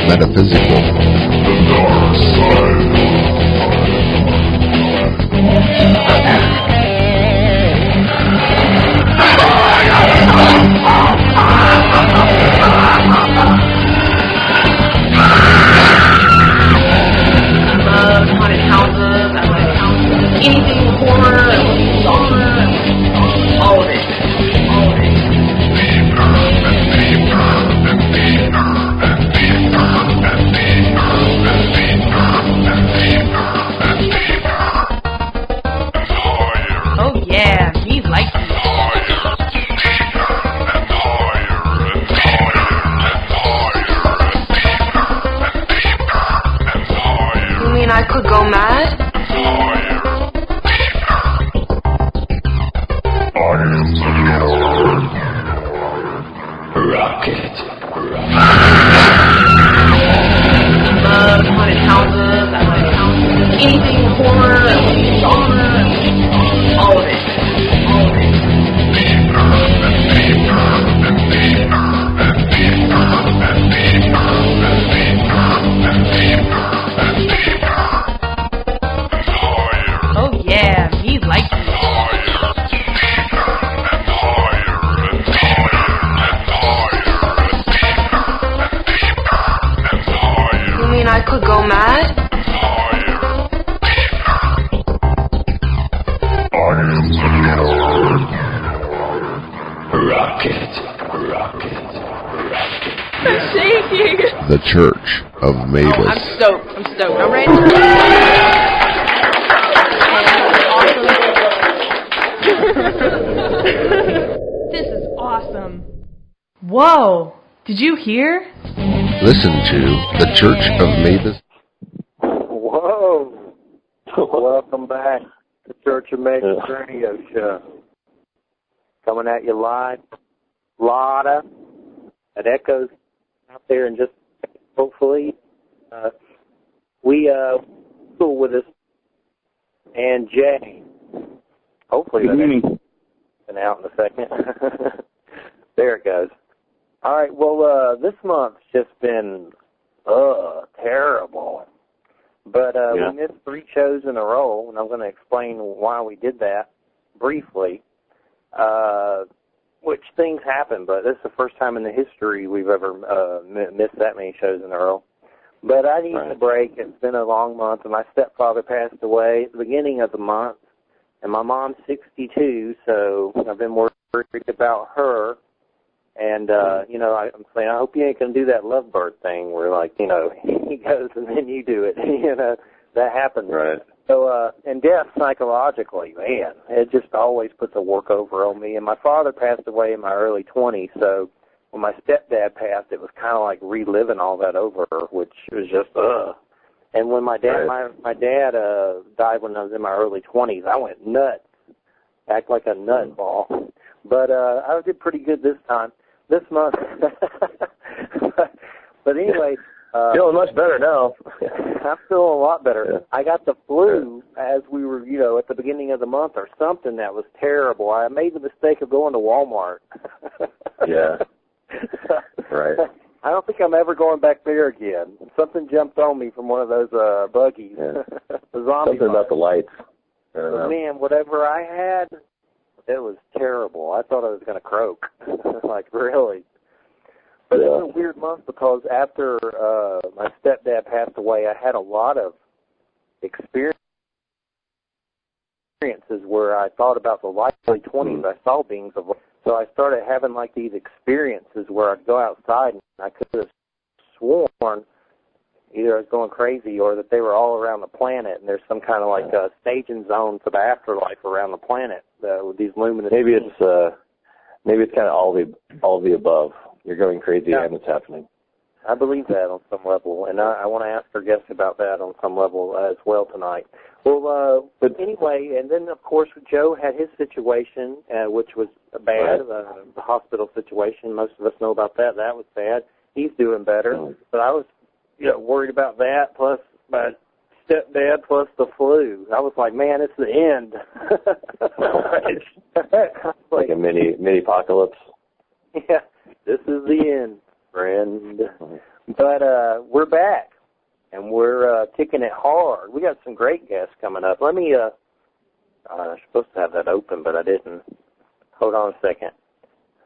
metaphysical. The dark side. Haunted houses, I like anything horror, genre, all of it. Oh yeah, me like it. You mean I could go mad? Rocket. Haunted houses, I like anything horror, genre, all of it. Oh yeah, me like it. You mean I could go mad? Rocket. I'm shaking. The Church of Mabus. Oh, I'm stoked. I'm ready. This is awesome. Whoa. Did you hear? Listen to The Church of Mabus. Whoa. Welcome back to Church of Mabus Radio Show. Coming at you live. Lotta. It echoes out there and just hopefully we cool with us. And Jay. Hopefully that's been out in a second. There it goes. All right, well, this month's just been terrible. But we missed 3 shows in a row, and I'm going to explain why we did that briefly. Which things happen, but this is the first time in the history we've ever missed that many shows in a row. But I need a break. It's been a long month, and my stepfather passed away at the beginning of the month, and my mom's 62, so I've been worried about her. And, I'm saying, I hope you ain't going to do that lovebird thing where, he goes and then you do it. That happens. Right. So, and death psychologically, man, it just always puts a workover on me. And my father passed away in my early 20s, so when my stepdad passed, it was kind of like reliving all that over, which was just, And when my dad, my dad died when I was in my early 20s, I went nuts, act like a nut ball. But I did pretty good this month. But anyway. Feeling much better now. I'm feeling a lot better. Yeah. I got the flu as we were, at the beginning of the month or something that was terrible. I made the mistake of going to Walmart. Yeah. Right. I don't think I'm ever going back there again. Something jumped on me from one of those buggies. Yeah. The zombie Something about the lights. But man, whatever I had, it was terrible. I thought I was going to croak. Really. But it was a weird month because after my stepdad passed away, I had a lot of experiences where I thought about the early 20s. I saw beings of light. So I started having these experiences where I'd go outside and I could have sworn either I was going crazy or that they were all around the planet and there's some kind of staging zone for the afterlife around the planet with these luminous. Maybe it's kind of all the above. You're going crazy and it's happening. I believe that on some level, and I want to ask our guests about that on some level as well tonight. Well, but anyway, and then, of course, Joe had his situation, which was bad, the hospital situation. Most of us know about that. That was bad. He's doing better. But I was worried about that, plus my stepdad, plus the flu. I was like, man, it's the end. Like a mini apocalypse. Yeah, this is the end. friend. But we're back, and we're kicking it hard. We got some great guests coming up. Let me, I was supposed to have that open, but I didn't. Hold on a second.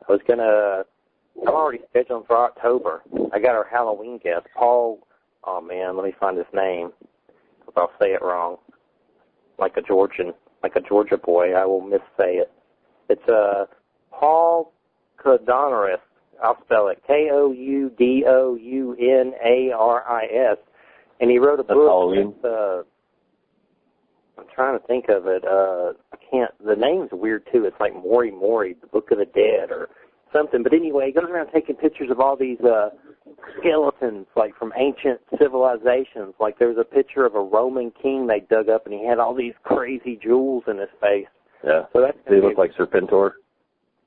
I'm already scheduled for October. I got our Halloween guest, Paul. Oh, man, let me find his name, because I'll say it wrong. Like a Georgia boy, I will missay it. It's Paul Koudounaris. I'll spell it Koudounaris, and he wrote a book. Halloween. I'm trying to think of it. I can't. The name's weird too. It's like Mori, the Book of the Dead, or something. But anyway, he goes around taking pictures of all these skeletons, like from ancient civilizations. Like there was a picture of a Roman king they dug up, and he had all these crazy jewels in his face. Yeah. So that's they look like Serpentor.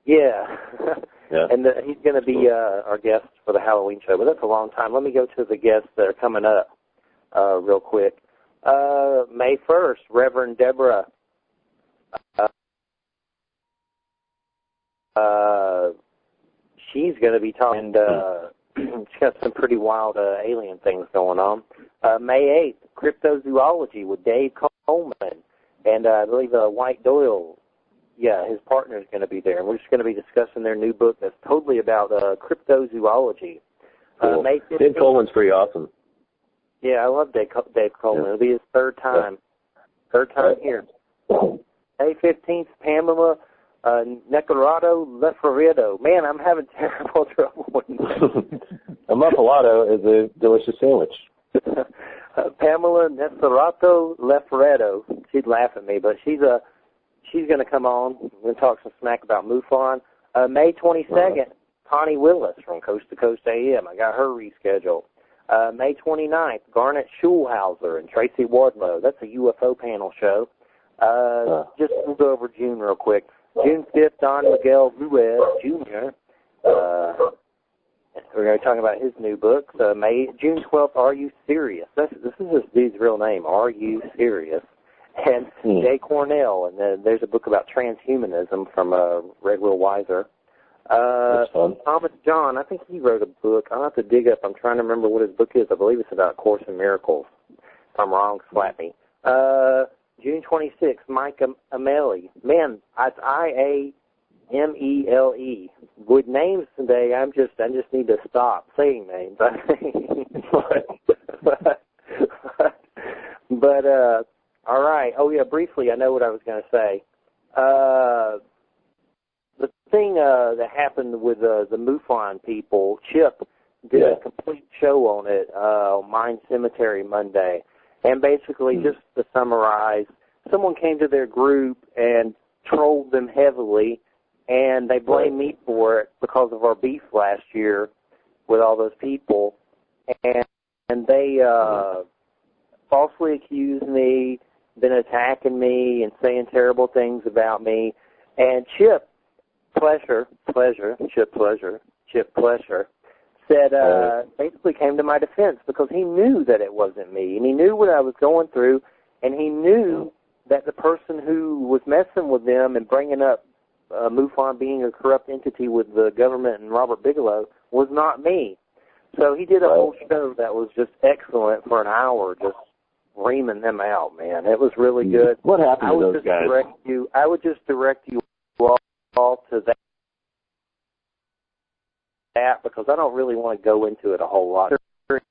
Yeah. Yeah. And he's going to be our guest for the Halloween show. But that's a long time. Let me go to the guests that are coming up real quick. May 1st, Reverend Deborah. She's going to be talking, she's got some pretty wild alien things going on. May 8th, Cryptozoology with Dave Coleman. And I believe White Doyle, his partner is going to be there. And we're just going to be discussing their new book that's totally about cryptozoology. Cool. May 15th, Dave Coleman's pretty awesome. Yeah, I love Dave Coleman. Yeah. It'll be his third time. Third time here. May 15th, Pamela Necarato Lefredo. Man, I'm having terrible trouble with names. A muffalado is a delicious sandwich. Pamela Necarato Lefredo. She'd laugh at me, but she's going to come on. We're going to talk some smack about MUFON. May 22nd, Connie Willis from Coast to Coast AM. I got her rescheduled. May 29th, Garnet Schulhauser and Tracy Wardlow. That's a UFO panel show. Just we'll go over June real quick. June 5th, Don Miguel Ruiz Jr. We're going to be talking about his new book. June 12th, Are You Serious? This is this dude's real name, Are You Serious? And Jay Cornell, and then there's a book about transhumanism from Red Will Weiser. Thomas John, I think he wrote a book. I'll have to dig up. I'm trying to remember what his book is. I believe it's about Course in Miracles. If I'm wrong, slap me. June 26th, Mike Ameli. Man, it's I-A-M-E-L-E. With names today, I just need to stop saying names. But all right. Oh, yeah, briefly, I know what I was going to say. The thing that happened with the MUFON people, Chip did a complete show on it on Mind Cemetery Monday. And basically, just to summarize, someone came to their group and trolled them heavily, and they blamed me for it because of our beef last year with all those people. And they falsely accused me, been attacking me and saying terrible things about me. And Chip Pleasure, said, basically came to my defense because he knew that it wasn't me, and he knew what I was going through, and he knew that the person who was messing with them and bringing up MUFON being a corrupt entity with the government and Robert Bigelow was not me. So he did a whole show that was just excellent for an hour, just reaming them out, man. It was really good. What happened to those guys? I would just direct you all to that because I don't really want to go into it a whole lot. There's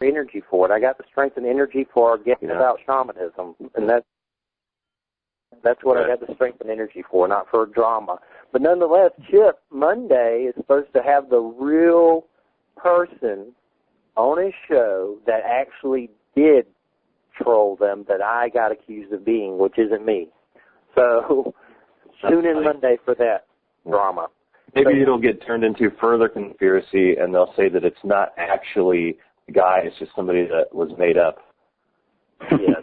energy for it. I got the strength and energy for our guest about shamanism, and that's what I got the strength and energy for, not for drama. But nonetheless, Chip Monday is supposed to have the real person on his show that actually did troll them that I got accused of being, which isn't me. So tune in Monday for that drama. Maybe it'll get turned into further conspiracy, and they'll say that it's not actually the guy; it's just somebody that was made up. Yes,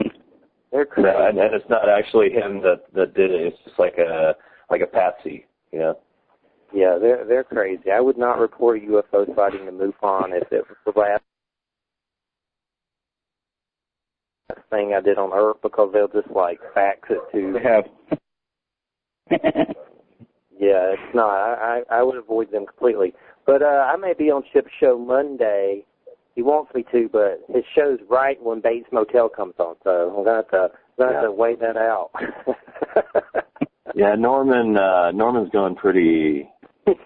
they're crazy, and it's not actually him that did it. It's just like a patsy, you know. Yeah, they're crazy. I would not report UFO sighting to MUFON if it was the last thing I did on Earth because they'll just like fax it to. They have. Yeah, it's not. I would avoid them completely. But I may be on Chip's show Monday. He wants me to, but his show's right when Bates Motel comes on, so I'm going to have to wait that out. Yeah, Norman's going pretty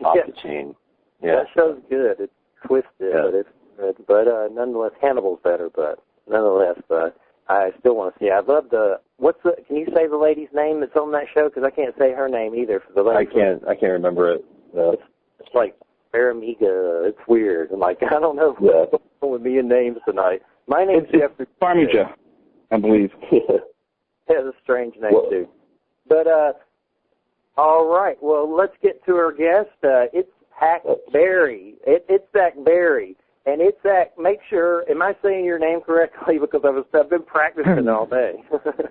off the chain. Yeah. That show's good. It's twisted, but it's good. But nonetheless, Hannibal's better, but nonetheless, I still want to see it. I'd love to. Can you say the lady's name that's on that show? Because I can't say her name either for the lady. I can't remember it. No. It's like Baramiga. It's weird. I'm like, I don't know what's going on with me and names tonight. My name's Jeffery. Farmiga, I believe. Has a strange name, too. But, all right. Well, let's get to our guest. Itzhak Beery. Itzhak Beery. And Itzhak, make sure, am I saying your name correctly? Because I've been practicing all day.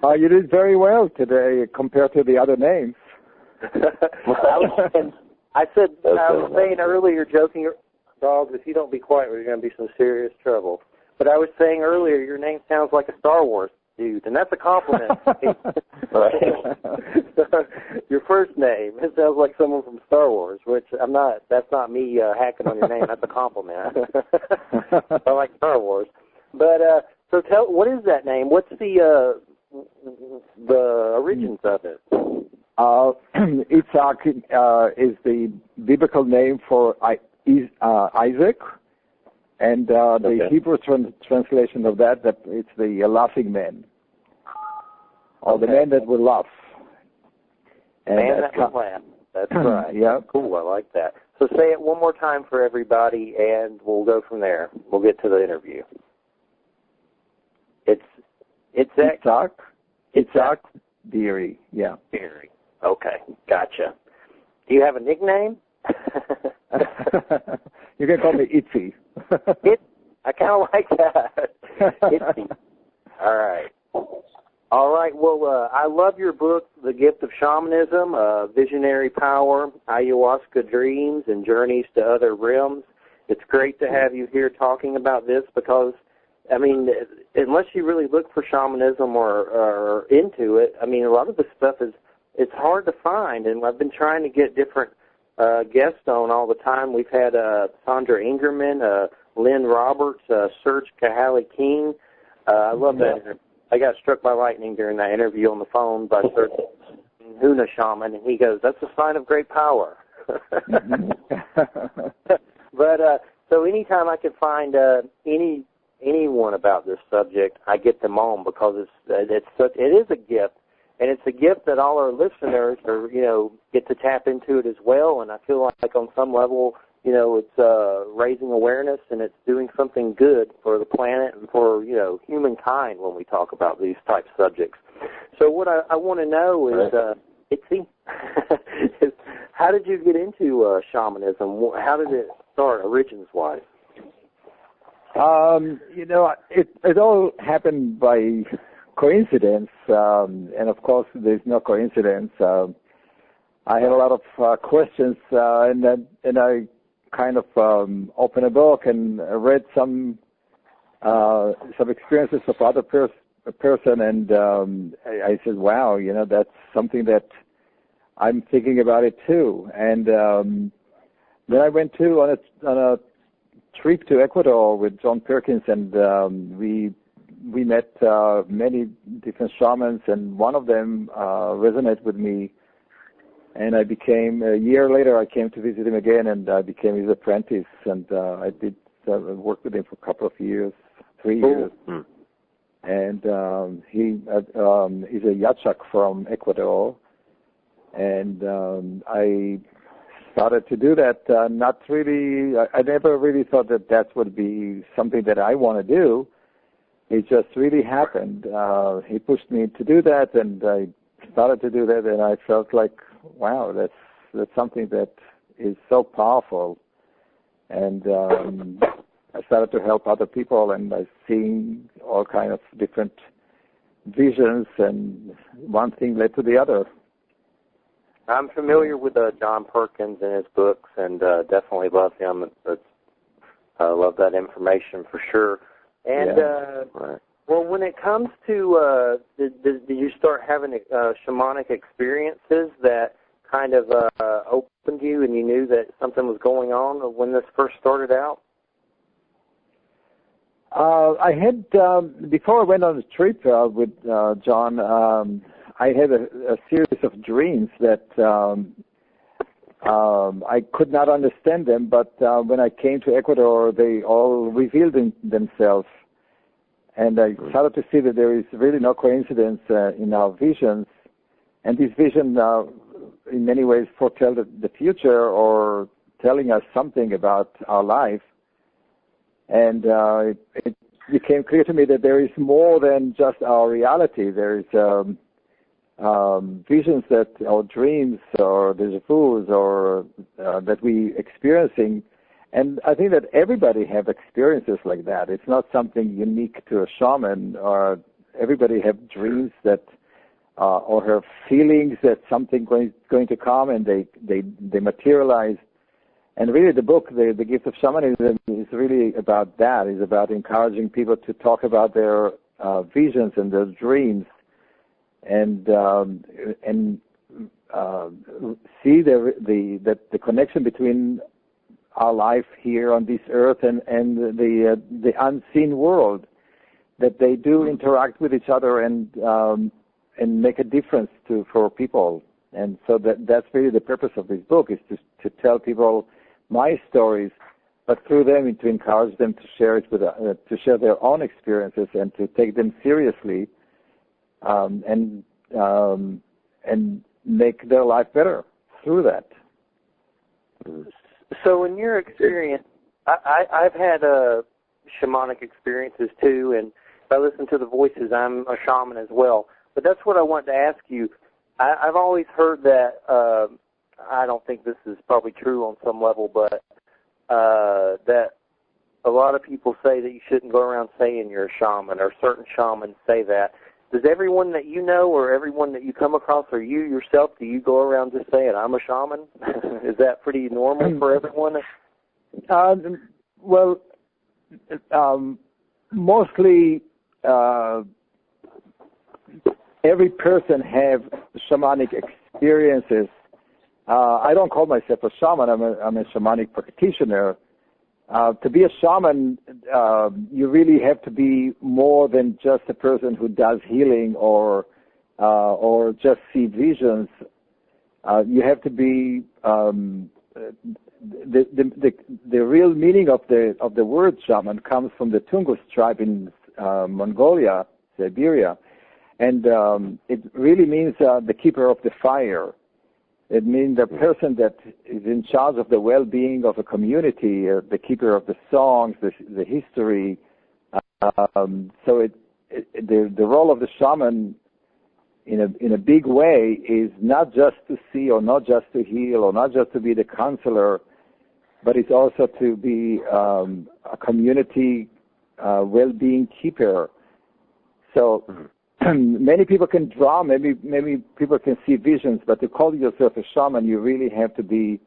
You did very well today compared to the other names. I was saying earlier, joking, dogs, if you don't be quiet, we're going to be some serious trouble. But I was saying earlier, your name sounds like a Star Wars dude, and that's a compliment. Your first name, it sounds like someone from Star Wars, which that's not me hacking on your name. That's a compliment. I like Star Wars. But, so what is that name? What's the origins of it? Itzhak is the biblical name for Isaac, and the Hebrew translation of that it's the laughing man, or the man that will laugh. And man that will laugh. That's right. Yeah. Cool. I like that. So say it one more time for everybody, and we'll go from there. We'll get to the interview. It's Itzhak Beery. Yeah. Beery. Okay, gotcha. Do you have a nickname? You can call me Itzy. I kind of like that. Itzy. All right. Well, I love your book, The Gift of Shamanism, Visionary Power, Ayahuasca Dreams, and Journeys to Other Realms. It's great to have you here talking about this because, I mean, unless you really look for shamanism or into it, I mean, a lot of the stuff it's hard to find, and I've been trying to get different guests on all the time. We've had Sandra Ingerman, Lynn Roberts, Serge Kahali King. I love that interview. I got struck by lightning during that interview on the phone by Serge Huna Shaman, and he goes, "That's a sign of great power." But so anytime I can find anyone about this subject, I get them on because it is a gift. And it's a gift that all our listeners get to tap into it as well. And I feel like on some level, it's raising awareness and it's doing something good for the planet and for, humankind when we talk about these types of subjects. So what I want to know is, how did you get into shamanism? How did it start, origins-wise? It all happened by coincidence, and of course there's no coincidence. I had a lot of questions, and I kind of opened a book and read some experiences of other person, and I said, wow, that's something that I'm thinking about it too. And then I went on a trip to Ecuador with John Perkins, and we met many different shamans, and one of them resonated with me. And I became, a year later, I came to visit him again, and I became his apprentice. And I did work with him for a couple of years, 3 years. Mm. And he's a Yachak from Ecuador. And I started to do that. Not really, I never really thought that would be something that I want to do. It just really happened. He pushed me to do that, and I started to do that, and I felt like, wow, that's something that is so powerful. And I started to help other people, and I seen all kind of different visions, and one thing led to the other. I'm familiar with John Perkins and his books, and definitely love him. I love that information for sure. And right. Well, when it comes to, did you start having shamanic experiences that kind of opened you and you knew that something was going on when this first started out? I had, before I went on the trip with John, I had a series of dreams that I could not understand them, but when I came to Ecuador, they all revealed themselves. And I started to see that there is really no coincidence in our visions. And these visions, in many ways, foretell the future or telling us something about our life. And it became clear to me that there is more than just our reality. There is visions that, or dreams, or déjà vus, or that we experiencing. And I think that everybody have experiences like that. It's not something unique to a shaman. Or everybody have dreams that, or have feelings that something going to come, and they materialize. And really, the book, The Gift of Shamanism, is really about that. It's about encouraging people to talk about their visions and their dreams, and see the connection between our life here on this earth and the unseen world, that they do interact with each other and make a difference for people. And so that's really the purpose of this book, is to tell people my stories, but through them to encourage them to share it with to share their own experiences and to take them seriously, and make their life better through that. So in your experience, I've had shamanic experiences too, and if I listen to the voices, I'm a shaman as well. But that's what I wanted to ask you. I've always heard that, I don't think this is probably true on some level, but that a lot of people say that you shouldn't go around saying you're a shaman, or certain shamans say that. Does everyone that you know or everyone that you come across, or you yourself, do you go around just saying, I'm a shaman? Is that pretty normal for everyone? Well, mostly every person have shamanic experiences. I don't call myself a shaman. I'm a shamanic practitioner. To be a shaman, you really have to be more than just a person who does healing or just see visions. You have to be the real meaning of the word shaman comes from the Tungus tribe in Mongolia, Siberia, and it really means the keeper of the fire. It means the person that is in charge of the well-being of a community, the keeper of the songs, the history. So the role of the shaman, in a big way, is not just to see or not just to heal or not just to be the counselor, but it's also to be a community well-being keeper. So. Many people can draw, maybe people can see visions, but to call yourself a shaman, you really have to be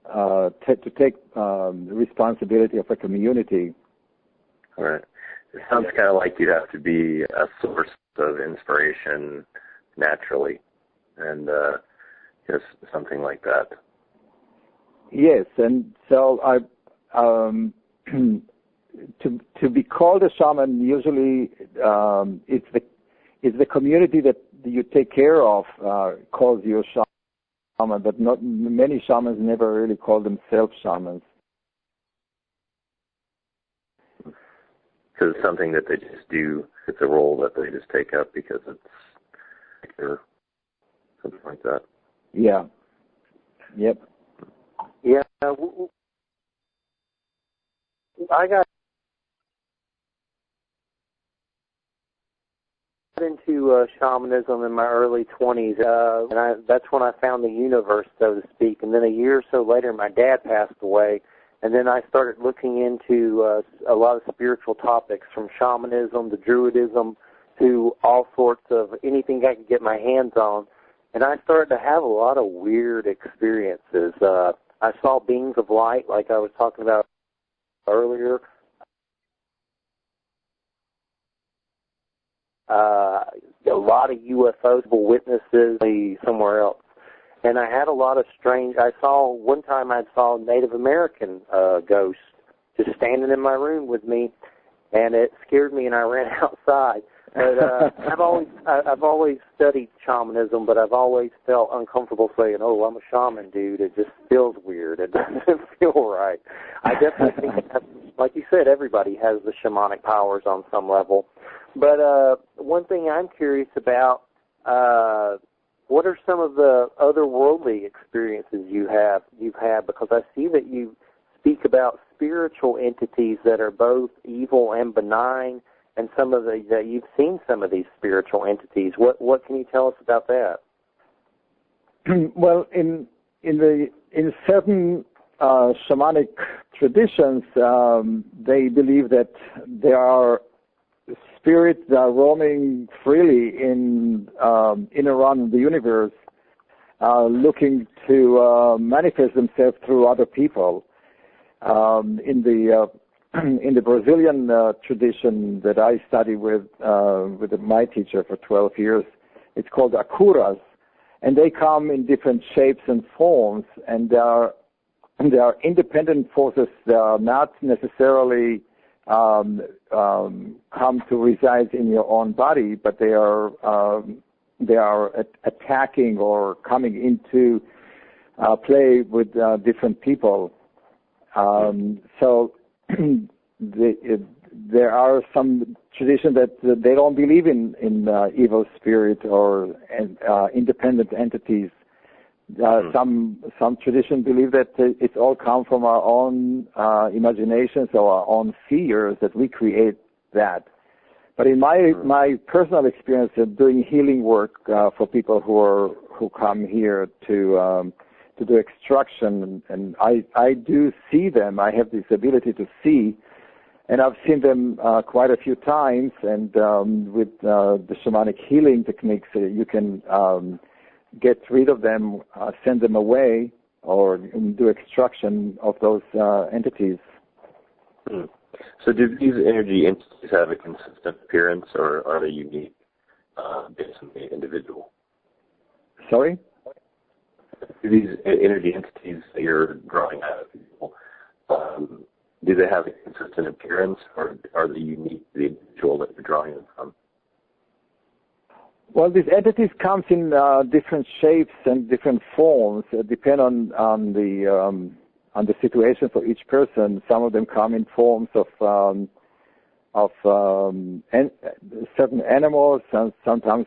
to take the responsibility of a community. All right. It sounds kind of like you'd have to be a source of inspiration naturally, and just something like that. Yes, and so to be called a shaman, usually it's the community that you take care of calls you a shaman, but not many shamans never really call themselves shamans. So it's something that they just do. It's a role that they just take up because it's or something like that. Yeah. Yep. Yeah. I got into shamanism in my early 20s, and that's when I found the universe, so to speak. And then a year or so later, my dad passed away, and then I started looking into a lot of spiritual topics, from shamanism to druidism to all sorts of anything I could get my hands on. And I started to have a lot of weird experiences. I saw beings of light, like I was talking about earlier. A lot of UFOs, witnesses somewhere else. And I had a lot of one time I saw Native American ghosts just standing in my room with me, and it scared me, and I ran outside. But I've always studied shamanism, but I've always felt uncomfortable saying, "Oh, I'm a shaman, dude." It just feels weird. It doesn't feel right. I definitely think, like you said, everybody has the shamanic powers on some level. But one thing I'm curious about, what are some of the otherworldly experiences you've had? Because I see that you speak about spiritual entities that are both evil and benign, and that you've seen some of these spiritual entities. What can you tell us about that? Well, in certain shamanic traditions, they believe that there are spirits that are roaming freely in and around the universe, looking to manifest themselves through other people. In the Brazilian tradition that I study with my teacher for 12 years, it's called akuras, and they come in different shapes and forms, and they are independent forces. They are not necessarily come to reside in your own body, but they are attacking or coming into play with different people. So there are some traditions that they don't believe in evil spirit or independent entities. Some traditions believe that it's all come from our own imaginations or our own fears, that we create that. But in my personal experience of doing healing work for people who come here to do extraction, and I do see them. I have this ability to see, and I've seen them quite a few times. And with the shamanic healing techniques, you can get rid of them, send them away, or do extraction of those entities. So do these energy entities have a consistent appearance, or are they unique based on the individual? Sorry? Do these energy entities that you're drawing out of people, do they have a consistent appearance, or are they unique to the individual that you're drawing them from? Well, these entities come in different shapes and different forms, depend on the situation for each person. Some of them come in forms of certain animals, and sometimes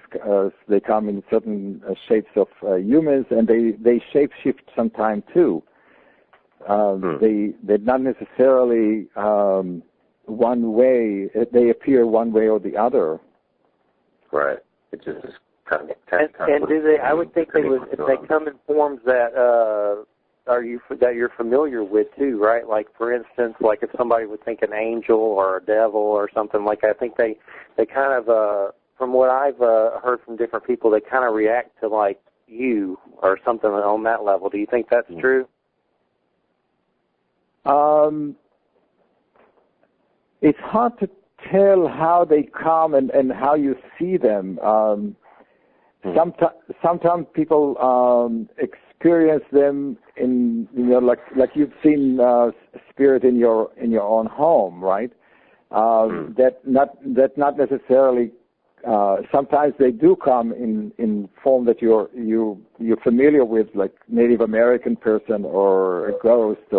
they come in certain shapes of humans, and they shape-shift sometime too. They're not necessarily one way. They appear one way or the other. Right. It just is kind of and do they? I would think they would. If they come in forms that you're familiar with too, right? Like, for instance, like if somebody would think an angel or a devil or something like that, I think they kind of, from what I've heard from different people, they kind of react to like you or something on that level. Do you think that's true? It's hard to tell how they come and how you see them. Sometimes people experience them in, like you've seen spirit in your own home, right? That not necessarily. Sometimes they do come in form that you're familiar with, like Native American person or a ghost,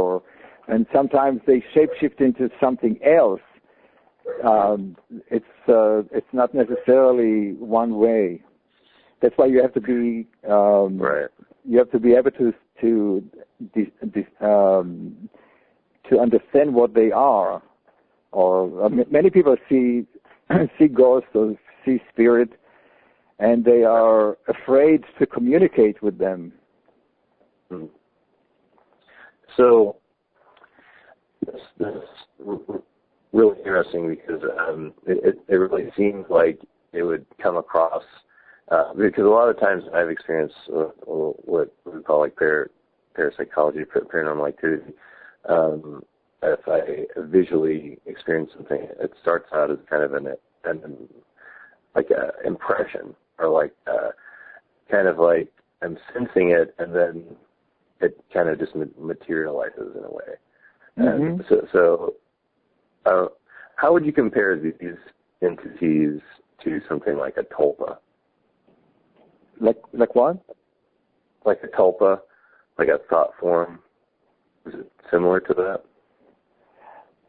and sometimes they shapeshift into something else. It's not necessarily one way. That's why you have to be right. You have to be able to understand what they are. Or many people see ghosts or see spirit, and they are afraid to communicate with them. So this is really interesting, because it really seems like it would come across, because a lot of times I've experienced what we call like parapsychology, paranormal activity. If I visually experience something, it starts out as kind of an impression, or like kind of like am sensing it, and then it kind of just materializes in a way. And so how would you compare these entities to something like a tulpa? Like what? Like a tulpa, like a thought form. Is it similar to that?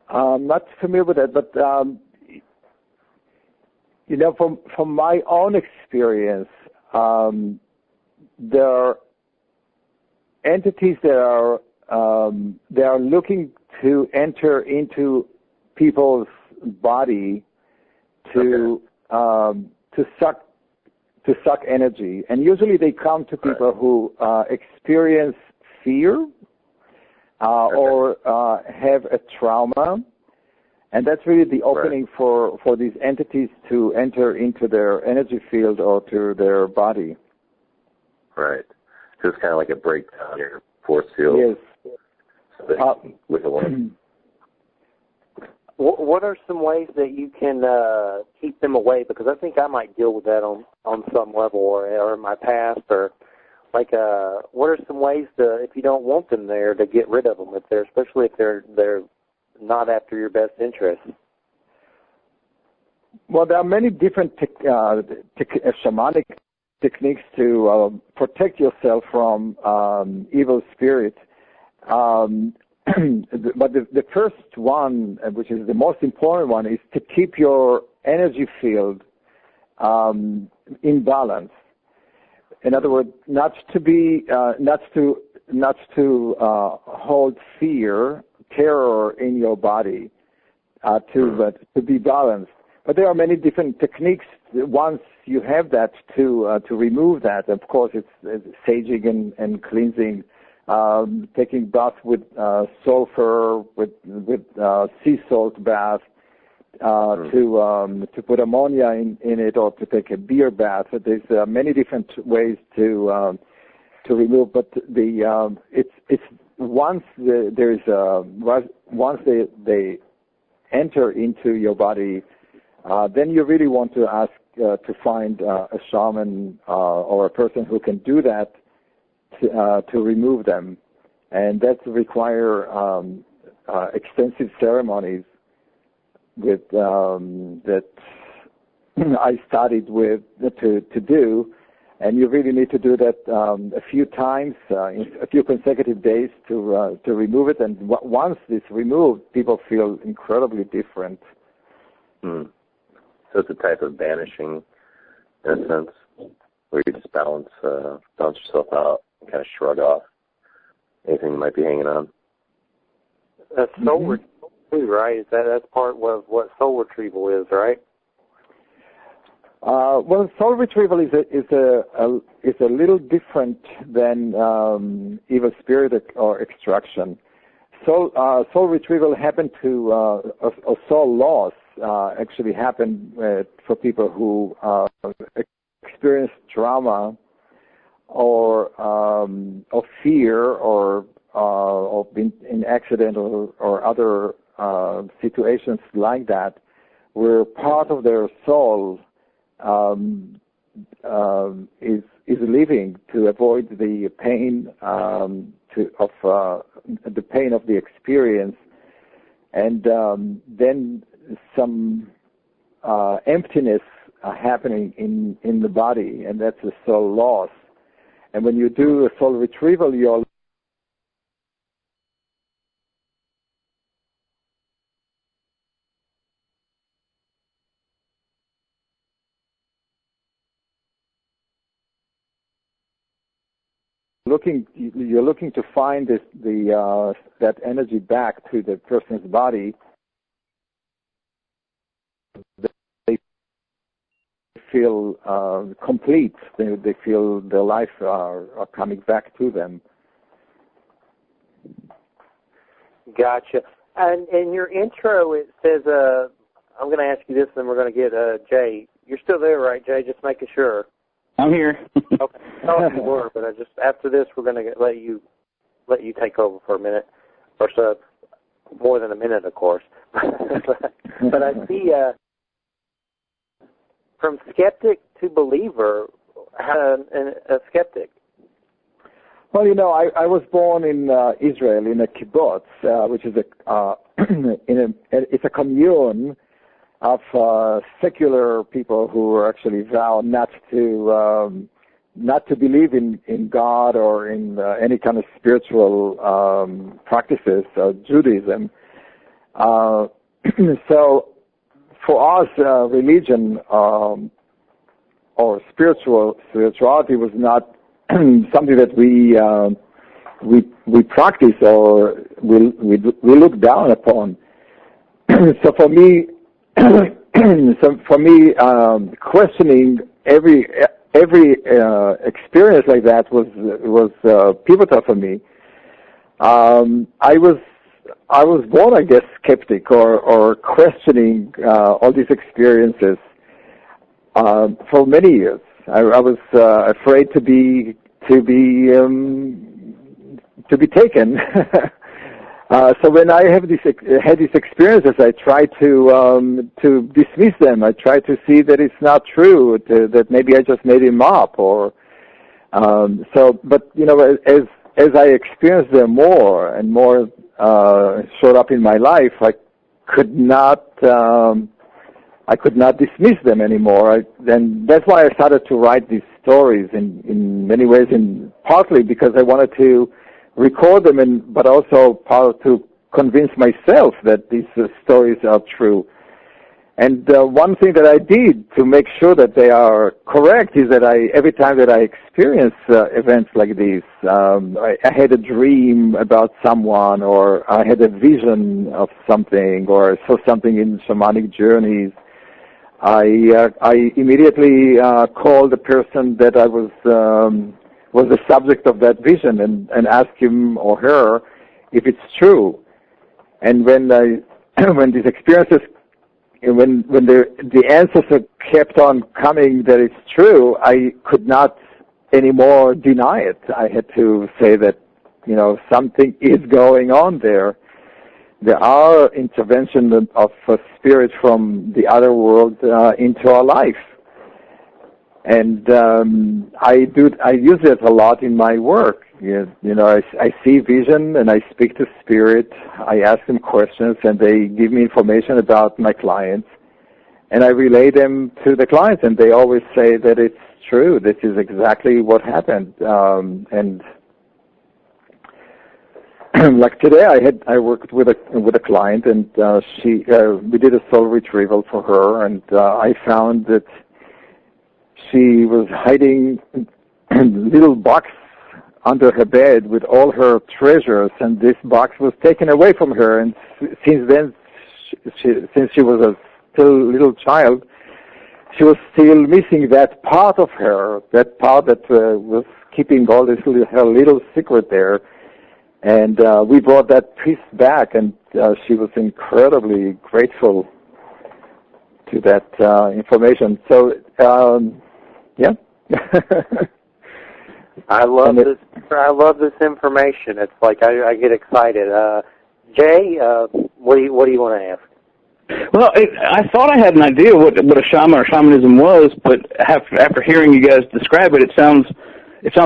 I'm not familiar with that, but from my own experience, there are entities that are looking to enter into people's body to suck energy, and usually they come to people who experience fear or have a trauma, and that's really the opening for these entities to enter into their energy field or to their body. Right. So it's kind of like a breakdown in your force field. Yes. So with a one. What are some ways that you can keep them away? Because I think I might deal with that on some level, or in my past, or like what are some ways to, if you don't want them there, to get rid of them, especially if they're not after your best interest? Well, there are many different shamanic techniques to protect yourself from evil spirits. But the first one, which is the most important one, is to keep your energy field in balance. In other words, not to hold fear, terror in your body, but to be balanced. But there are many different techniques. Once you have that, to remove that, of course, it's saging and cleansing. Taking bath with sulfur, with sea salt bath, to put ammonia in it, or to take a beer bath. So there's many different ways to remove. But it's once they enter into your body, then you really want to ask to find a shaman or a person who can do that. To remove them, and that require extensive ceremonies with that I studied with to do, and you really need to do that a few times, a few consecutive days to remove it. And once it's removed, people feel incredibly different. So it's a type of banishing, in a sense, where you just balance yourself out. Kind of shrug off anything that might be hanging on. That's soul retrieval too, right? That's part of what soul retrieval is, right? Well, soul retrieval is a little different than evil spirit or extraction. Soul retrieval happened to or soul loss actually happened for people who experience trauma. Or fear, or been in accident or other situations like that, where part of their soul is living to avoid the pain the pain of the experience, and then some emptiness happening in the body, and that's a soul loss. And when you do a soul retrieval, you're looking to find that energy back to the person's body. They feel complete. They feel their life are coming back to them. Gotcha. And in your intro, it says, I'm going to ask you this, and then we're going to get Jay. You're still there, right, Jay? Just making sure. I'm here. Okay. I thought you were, but after this, we're going to let you take over for a minute, or so, more than a minute, of course. But I see from skeptic to believer, a skeptic. Well, you know, I was born in Israel in a kibbutz, which is it's a commune of secular people who actually vow not to believe in God or in any kind of spiritual practices, Judaism. So for us, religion or spirituality was not something that we practice or we look down upon. So for me, questioning every experience like that was pivotal for me. I was born, I guess, skeptic or questioning all these experiences for many years. I was afraid to be taken. So when I had these experiences, I tried to dismiss them. I tried to see that it's not true, that maybe I just made them up, or But you know, as I experienced them more and more showed up in my life, I could not dismiss them anymore. And that's why I started to write these stories in many ways, and partly because I wanted to record them, but also part to convince myself that these stories are true. And one thing that I did to make sure that they are correct is that every time that I experience events like this, I had a dream about someone, or I had a vision of something, or I saw something in shamanic journeys, I immediately called the person that I was the subject of that vision and asked him or her if it's true. And when these experiences, when the answers kept on coming that it's true, I could not anymore deny it. I had to say that, you know, something is going on there. There are interventions of spirit from the other world into our life. And I use it a lot in my work. You know, I see vision and I speak to spirit. I ask them questions and they give me information about my clients, and I relay them to the clients, and they always say that it's true. This is exactly what happened. And like today, I worked with a client, and we did a soul retrieval for her, and I found that she was hiding a little box under her bed with all her treasures, and this box was taken away from her. And since then, since she was a still little child, she was still missing that part of her, that part that was keeping all this her little secret there. And we brought that piece back, and she was incredibly grateful to that information. So, yeah. I love this. I love this information. It's like I get excited. Jay, what do you want to ask? Well, I thought I had an idea what a shaman or shamanism was, but after hearing you guys describe it, it sounds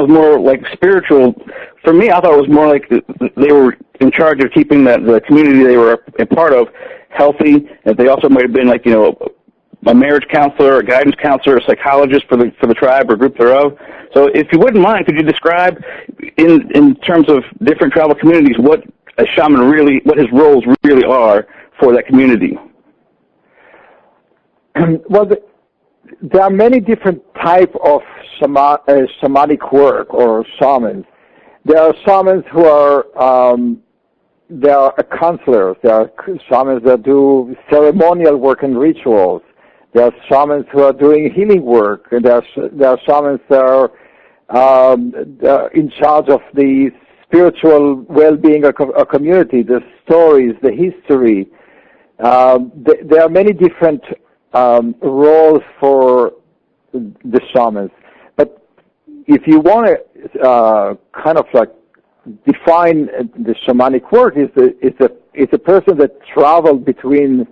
more like spiritual. For me, I thought it was more like they were in charge of keeping the community they were a part of healthy, and they also might have been like, you know, a marriage counselor, a guidance counselor, a psychologist for the tribe or group thereof. So if you wouldn't mind, could you describe in terms of different tribal communities what a shaman really, what his roles really are for that community? Well, there are many different types of shamanic work or shamans. There are shamans who are they are counselors. There are shamans that do ceremonial work and rituals. There are shamans who are doing healing work, and there are shamans that are in charge of the spiritual well-being of a community, the stories, the history. There are many different roles for the shamans. But if you want to kind of like define the shamanic work, it's a person that travels between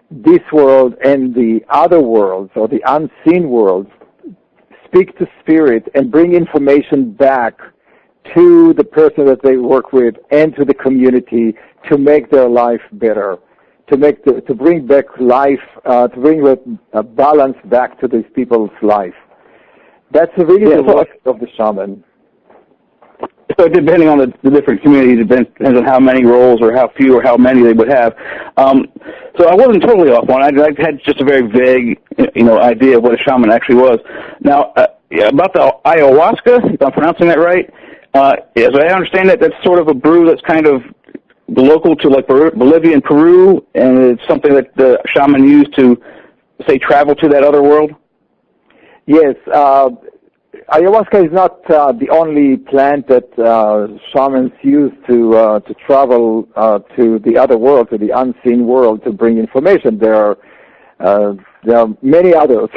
this world and the other worlds, or the unseen worlds, speak to spirit and bring information back to the person that they work with and to the community to make their life better, to bring back life, to bring a balance back to these people's life. That's really the work of the shaman. So depending on the different communities, it depends on how many roles or how few or how many they would have. So I wasn't totally off on it. I had just a very vague, idea of what a shaman actually was. Now, about the ayahuasca, if I'm pronouncing that right, as I understand it, that's sort of a brew that's kind of local to like Bolivia and Peru, and it's something that the shaman used to, say, travel to that other world? Yes. Ayahuasca is not the only plant that shamans use to travel to the other world, to the unseen world, to bring information. There are many others.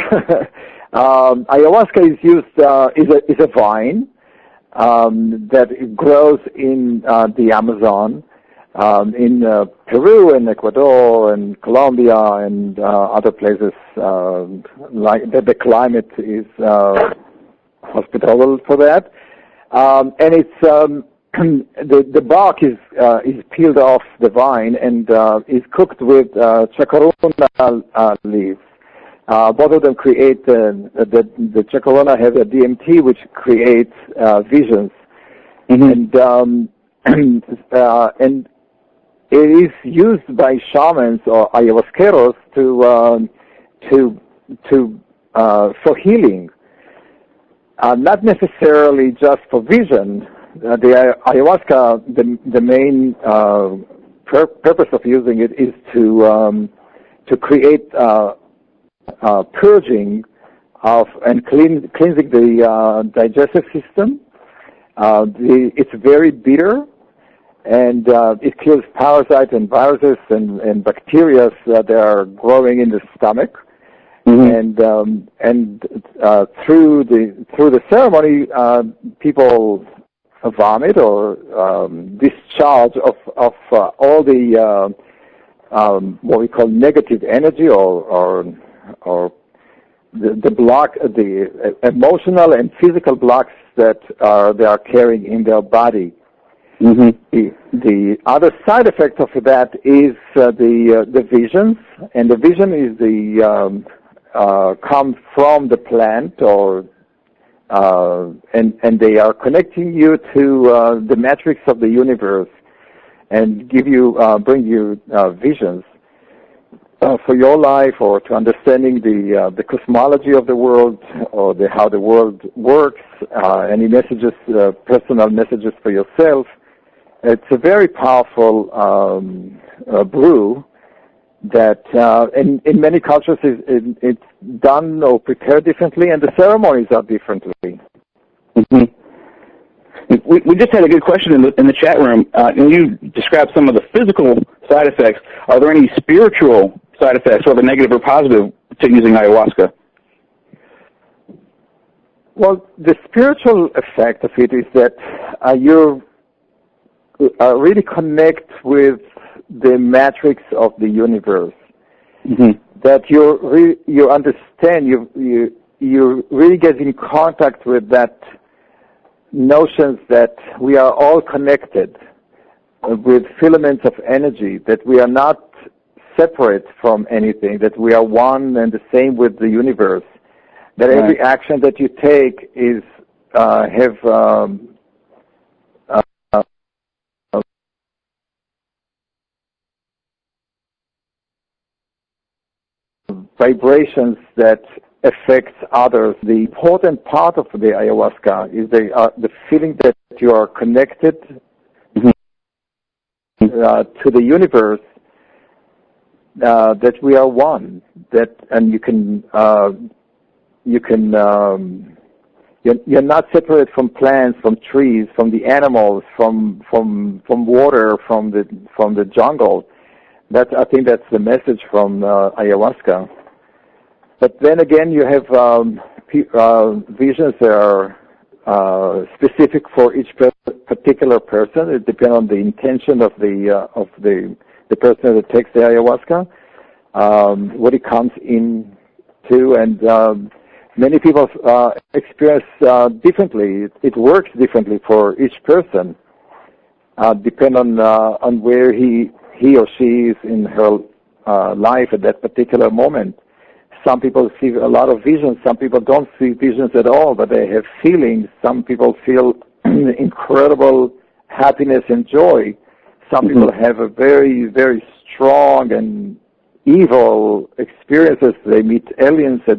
Ayahuasca is used is a vine that grows in the Amazon, in Peru and Ecuador and Colombia and other places like that. The climate is hospitable for that, and it's the bark is peeled off the vine and is cooked with chacarona leaves. Both of them create the chacarona has a DMT which creates visions, and it is used by shamans or ayahuasqueros for healing. Not necessarily just for vision. The ayahuasca, the main purpose of using it is to create purging of and cleansing the digestive system. It's very bitter, and it kills parasites and viruses and bacteria that are growing in the stomach. And through the ceremony, people vomit or discharge of all the what we call negative energy or the block, the emotional and physical blocks that they are carrying in their body. The other side effect of that is the visions, and the vision is the come from the plant, or and they are connecting you to the matrix of the universe, and bring you visions for your life, or to understanding the cosmology of the world, or how the world works. Any messages, personal messages for yourself. It's a very powerful brew that in many cultures it's done or prepared differently, and the ceremonies are differently. We just had a good question in the chat room, and you described some of the physical side effects. Are there any spiritual side effects, whether negative or positive, to using ayahuasca? Well, the spiritual effect of it is that you really connect with the matrix of the universe. That you understand, you really get in contact with that notions that we are all connected with filaments of energy, that we are not separate from anything, that we are one and the same with the universe, that every action that you take is have vibrations that affects others. The important part of the ayahuasca is the feeling that you are connected to the universe, that we are one, and you're not separate from plants, from trees, from the animals, from water, from the jungle. I think that's the message from ayahuasca. But then again, you have visions that are specific for each particular person. It depends on the intention of the person that takes the ayahuasca, what it comes into, and many people experience differently. It works differently for each person, depending on where he or she is in her life at that particular moment. Some people see a lot of visions. Some people don't see visions at all, but they have feelings. Some people feel incredible happiness and joy. Some people have a very, very strong and evil experiences. They meet aliens, and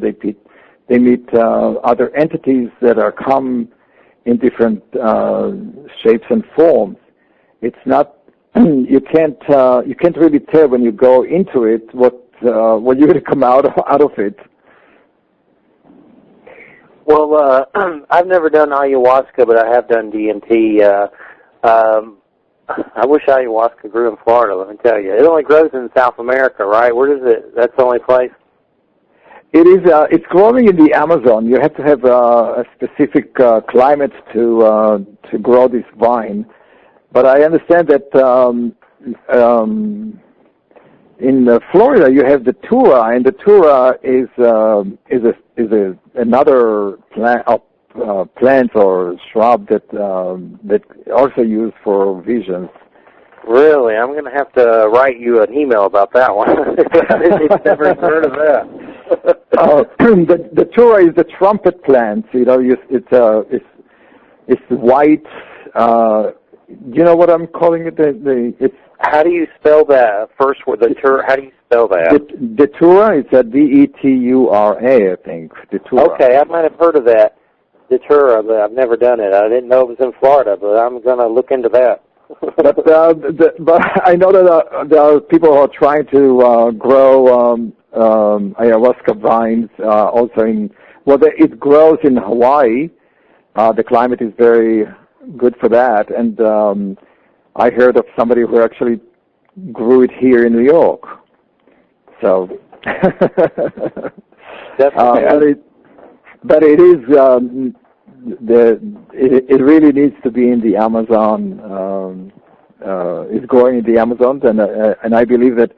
they meet other entities that are come in different shapes and forms. It's not you can't really tell when you go into it what you're going to come out of it. Well, I've never done ayahuasca, but I have done DMT. I wish ayahuasca grew in Florida, let me tell you. It only grows in South America, right? Where does it? That's the only place? It is. It's growing in the Amazon. You have to have a specific climate to grow this vine. But I understand that in Florida you have the tura, and the tura is another plant or shrub that also used for visions. Really? I'm going to have to write you an email about that one. I've never heard of that. The tura is the trumpet plant. You know, it's white. You know what I'm calling it? It's. How do you spell that first word? The tura. How do you spell that? The tura is a Detura, I think. Detura. Okay, I might have heard of that. Detura, but I've never done it. I didn't know it was in Florida, but I'm going to look into that. but I know that there are people who are trying to grow ayahuasca vines also in. Well, it grows in Hawaii. The climate is very good for that, and I heard of somebody who actually grew it here in New York. So, but it is it really needs to be in the Amazon. It's growing in the Amazon, and I believe that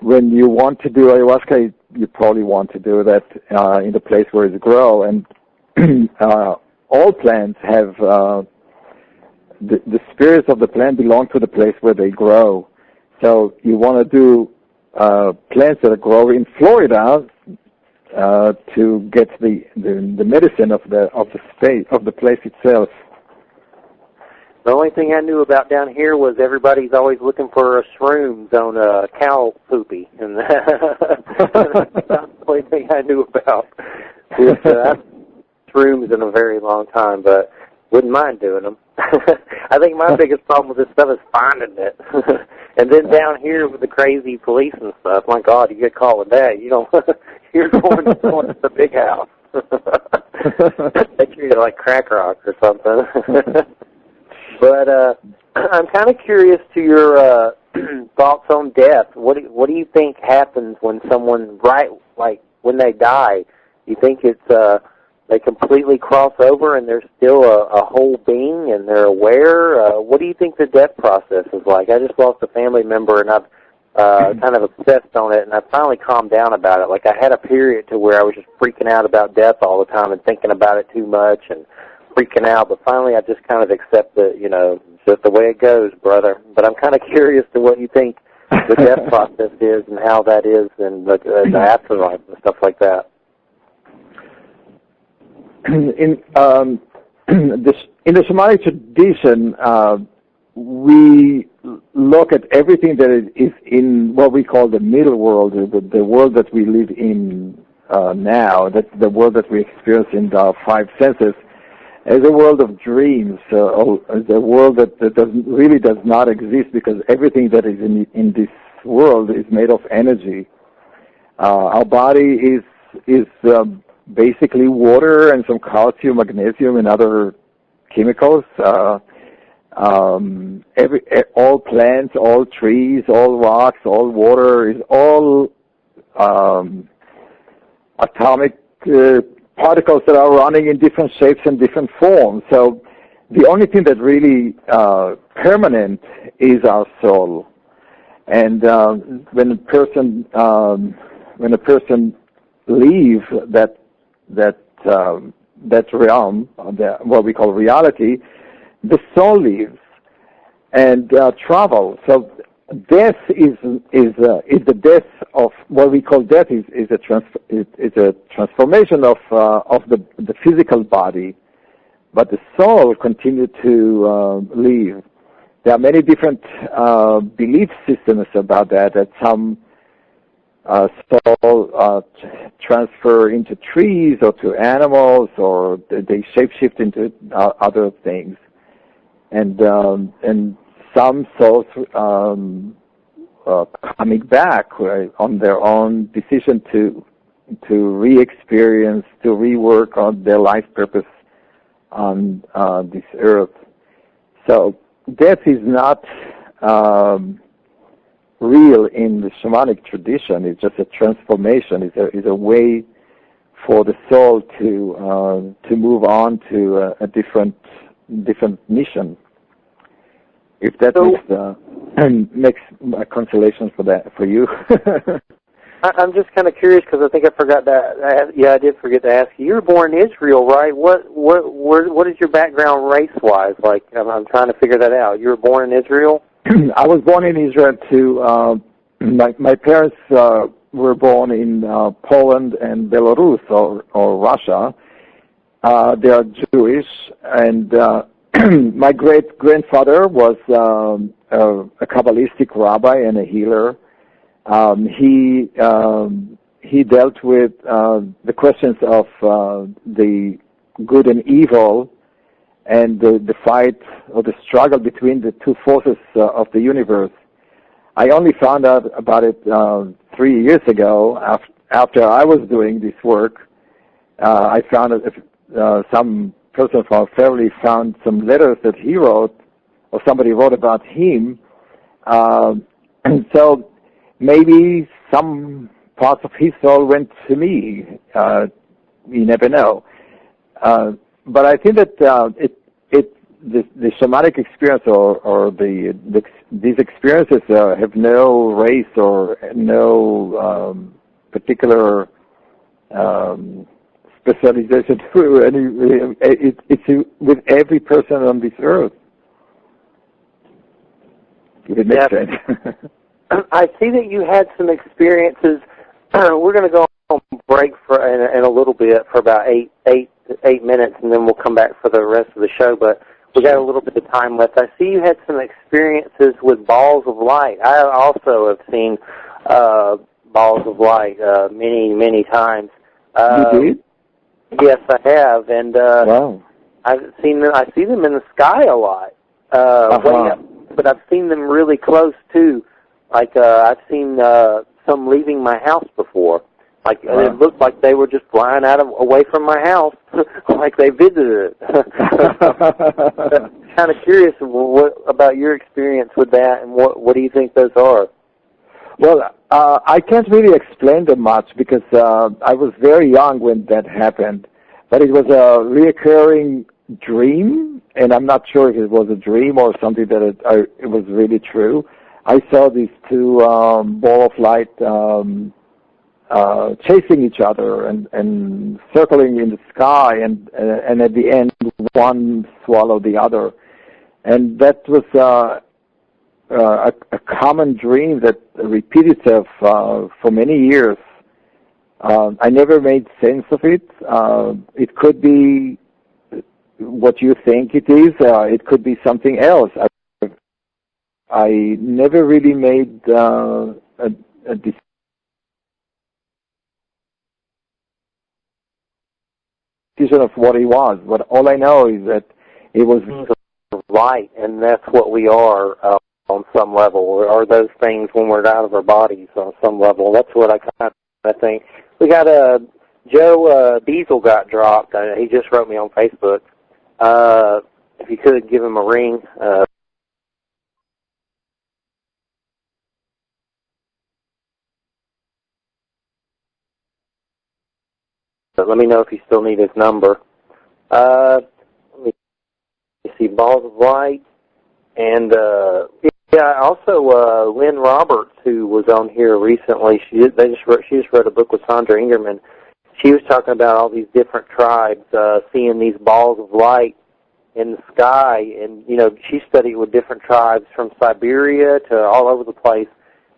when you want to do ayahuasca, you probably want to do that in the place where it grows. And all plants have the spirits of the plant belong to the place where they grow. So you want to do plants that grow in Florida to get the medicine of the space of the place itself. The only thing I knew about down here was everybody's always looking for shrooms on cow poopy, and that's the only thing I knew about. I've shrooms in a very long time, but wouldn't mind doing them. I think my biggest problem with this stuff is finding it. And then down here with the crazy police and stuff, my God, you get caught with that. You don't. You're going to the big house. They treat it like crack rock or something. But I'm kind of curious to your thoughts on death. What do you think happens when someone, when they die? You think it's they completely cross over and they're still a whole being and they're aware? What do you think the death process is like? I just lost a family member and I've kind of obsessed on it, and I finally calmed down about it. Like I had a period to where I was just freaking out about death all the time and thinking about it too much and freaking out, but finally I just kind of accept that, it's just the way it goes, brother. But I'm kind of curious to what you think the death process is and how that is and the afterlife and stuff like that. In the shamanic tradition, we look at everything that is in what we call the middle world, the world that we live in now, that's the world that we experience in the five senses, as a world of dreams, as a world that does not exist, because everything that is in this world is made of energy. Our body is basically water and some calcium, magnesium, and other chemicals. All plants, all trees, all rocks, all water is all atomic particles that are running in different shapes and different forms. So the only thing that really permanent is our soul. And when a person leaves that realm, what we call reality, the soul leaves and travels. So death is the death of what we call death is a transformation of the physical body, but the soul continues to leave. There are many different belief systems about that. That some soul transfer into trees or to animals, or they shapeshift into other things, and some souls coming back on their own decision to re-experience, to rework on their life purpose on this earth. So death is not real in the shamanic tradition. It's just a transformation. It's a way for the soul to move on to a different mission. If that makes a consolation for you. I'm just kind of curious because I think I forgot that. Yeah, I did forget to ask you. You were born in Israel, right? What is your background race-wise? Like, I'm trying to figure that out. You were born in Israel? I was born in Israel too. My parents were born in Poland and Belarus or Russia. They are Jewish, and my great-grandfather was a Kabbalistic rabbi and a healer. He dealt with the questions of the good and evil and the fight or the struggle between the two forces of the universe. I only found out about it 3 years ago after I was doing this work. I found some person from our family found some letters that he wrote, or somebody wrote about him. And so maybe some parts of his soul went to me. You never know. But I think that the shamanic experience or these experiences have no race or no particular specialization to any. It's with every person on this earth. If it makes sense. I see that you had some experiences. We're going to go on break in a little bit for about eight minutes, and then we'll come back for the rest of the show. But we got a little bit of time left. I see you had some experiences with balls of light. I also have seen balls of light many times. You did? Yes, I have, and wow. I've seen them. I see them in the sky a lot, way up, but I've seen them really close too. Like I've seen some leaving my house before. Like it looked like they were just flying away from my house, like they visited it. Kind of curious what about your experience with that, and what do you think those are? Well, I can't really explain them much because I was very young when that happened, but it was a reoccurring dream, and I'm not sure if it was a dream or something that it was really true. I saw these two ball of light chasing each other and circling in the sky, and at the end one swallowed the other, and that was a common dream that repeated itself for many years. I never made sense of it. It could be what you think it is. It could be something else. I never really made a decision of what it was. But all I know is that it was light, and that's what we are on some level, or those things when we're out of our bodies on some level. That's what I kind of think. We got Joe Beezl got dropped. He just wrote me on Facebook. If you could give him a ring. But let me know if you still need his number. Let me see, balls of light, and also Lynn Roberts, who was on here recently. She just wrote a book with Sandra Ingerman. she was talking about all these different tribes seeing these balls of light in the sky, and she studied with different tribes from Siberia to all over the place,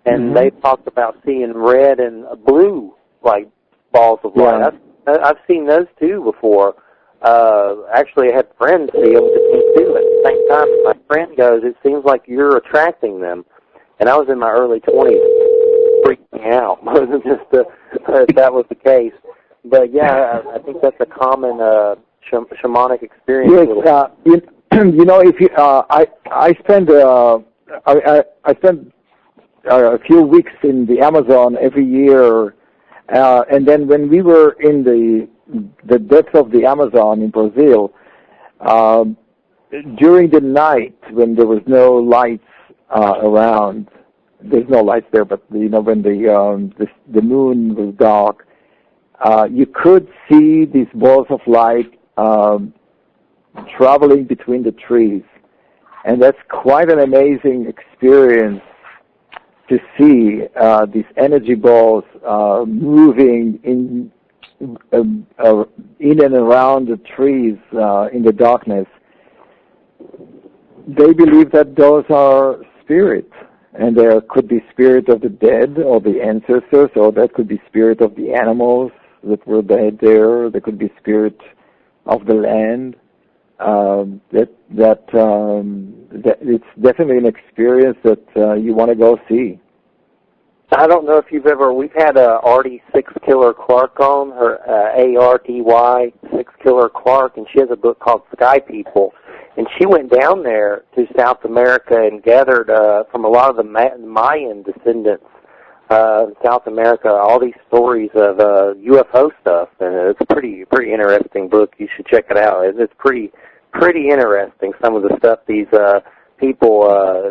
and they talked about seeing red and blue like balls of light. I've seen those too before. Actually, I had friends see them too. At the same time, my friend goes, "It seems like you're attracting them," and I was in my early 20s, freaking out. It wasn't just if that was the case, but yeah, I think that's a common shamanic experience. Yes, if you, I spend a few weeks in the Amazon every year, and then when we were in the depths of the Amazon in Brazil, during the night when there was no lights around, there's no lights there, but when the moon was dark, you could see these balls of light traveling between the trees, and that's quite an amazing experience to see these energy balls moving in and around the trees in the darkness. They believe that those are spirits, and there could be spirit of the dead or the ancestors, or that could be spirit of the animals that were dead there. There could be spirit of the land. That it's definitely an experience that you want to go see. I don't know if we've had Artie Six Killer Clark on, her ARTY Six Killer Clark, and she has a book called Sky People, and she went down there to South America and gathered from a lot of the Mayan descendants in South America all these stories of UFO stuff, and it's a pretty interesting book. You should check it out. It's pretty interesting, some of the stuff these people,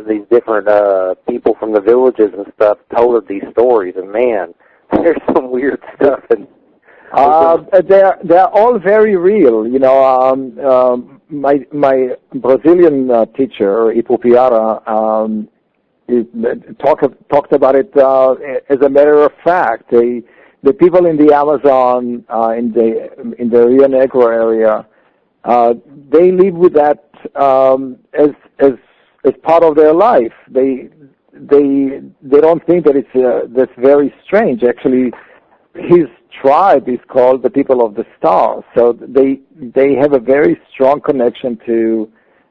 these different people from the villages and stuff told of these stories, and man, there's some weird stuff. And they're all very real. My Brazilian teacher, Ipupiara, talked about it as a matter of fact. The people in the Amazon, in the Rio Negro area, they live with that as part of their life. They don't think that that's very strange. Actually, his tribe is called the people of the stars. So they have a very strong connection to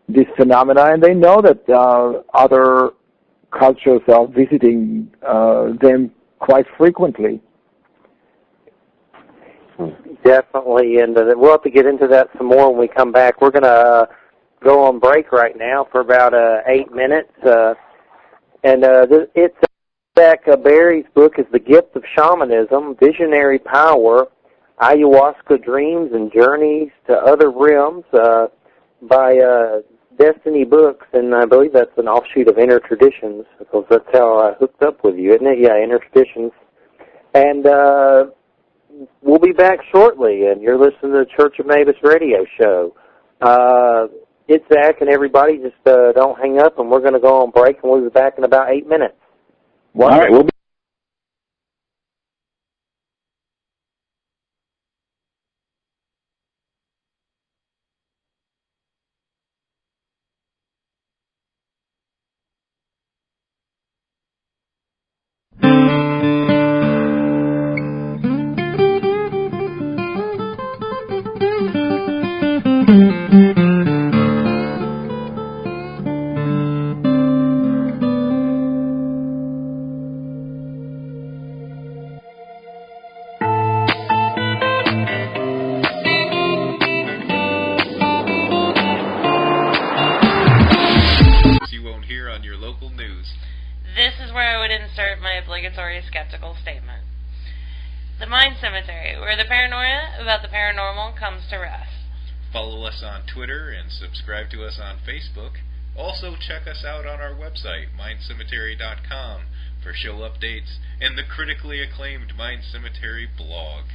this phenomena, and they know that other cultures are visiting them quite frequently. Definitely, and we'll have to get into that some more when we come back. We're going to go on break right now for about 8 minutes, and Itzhak Beery's book is The Gift of Shamanism, Visionary Power, Ayahuasca Dreams and Journeys to Other Realms, by Destiny Books, and I believe that's an offshoot of Inner Traditions, because that's how I hooked up with you, isn't it? Yeah, Inner Traditions. And we'll be back shortly, and you're listening to the Church of Mabus radio show. Itzhak and everybody, just don't hang up, and we're going to go on break, and we'll be back in about 8 minutes. All right, we'll be obligatory skeptical statement. The Mind Cemetery, where the paranoia about the paranormal comes to rest. Follow us on Twitter and subscribe to us on Facebook. Also check us out on our website, mindcemetery.com, for show updates and the critically acclaimed Mind Cemetery blog.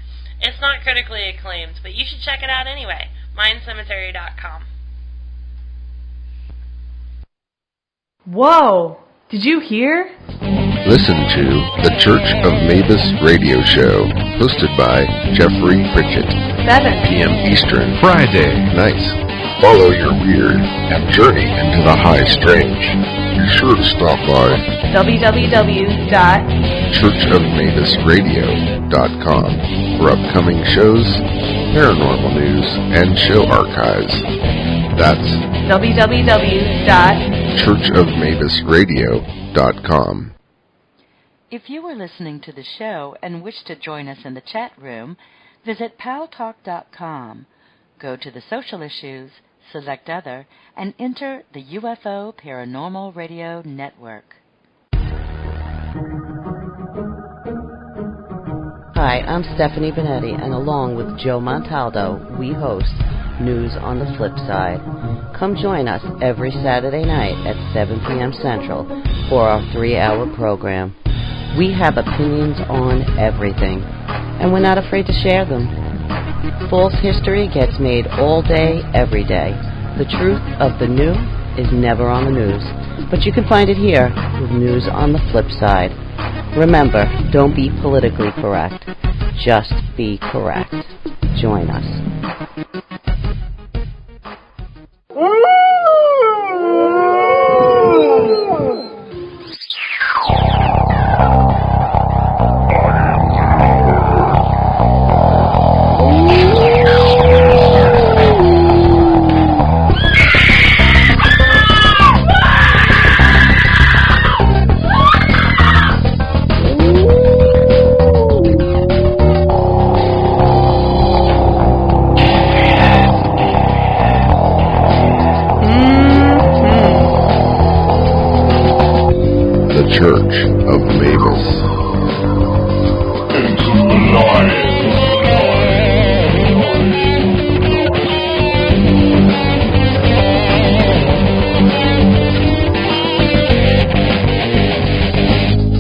It's not critically acclaimed, but you should check it out anyway, mindcemetery.com. Whoa! Did you hear? Listen to the Church of Mabus radio show, hosted by Jeffery Pritchett. 7 p.m. Eastern. Friday. Nice. Follow your weird and journey into the high strange. Be sure to stop by churchofmabusradio.com for upcoming shows, paranormal news, and show archives. That's www.churchofmabusradio.com. If you are listening to the show and wish to join us in the chat room, visit paltalk.com. Go to the social issues, select other, and enter the UFO Paranormal Radio Network. Hi, I'm Stephanie Benetti, and along with Joe Montaldo, we host News on the Flip Side. Come join us every Saturday night at 7 p.m. Central for our 3-hour program. We have opinions on everything, and we're not afraid to share them. False history gets made all day, every day. The truth of the new is never on the news, but you can find it here with News on the Flip Side. Remember, don't be politically correct. Just be correct. Join us. Church of Mabus. Into the light.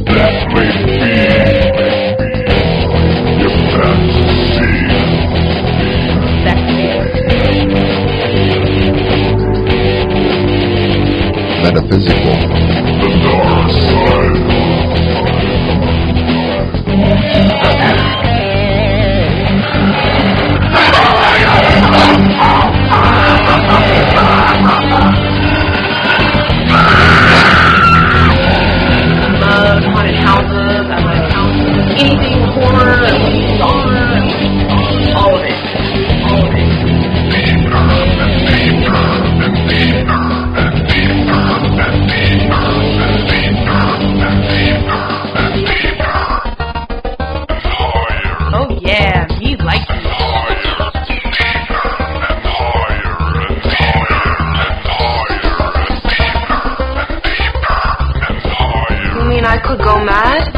That may be your fantasy. Metaphysical. The dark side. Haunted houses, anything horror, genre, all of it. Oh yeah, me like it. You mean I could go mad?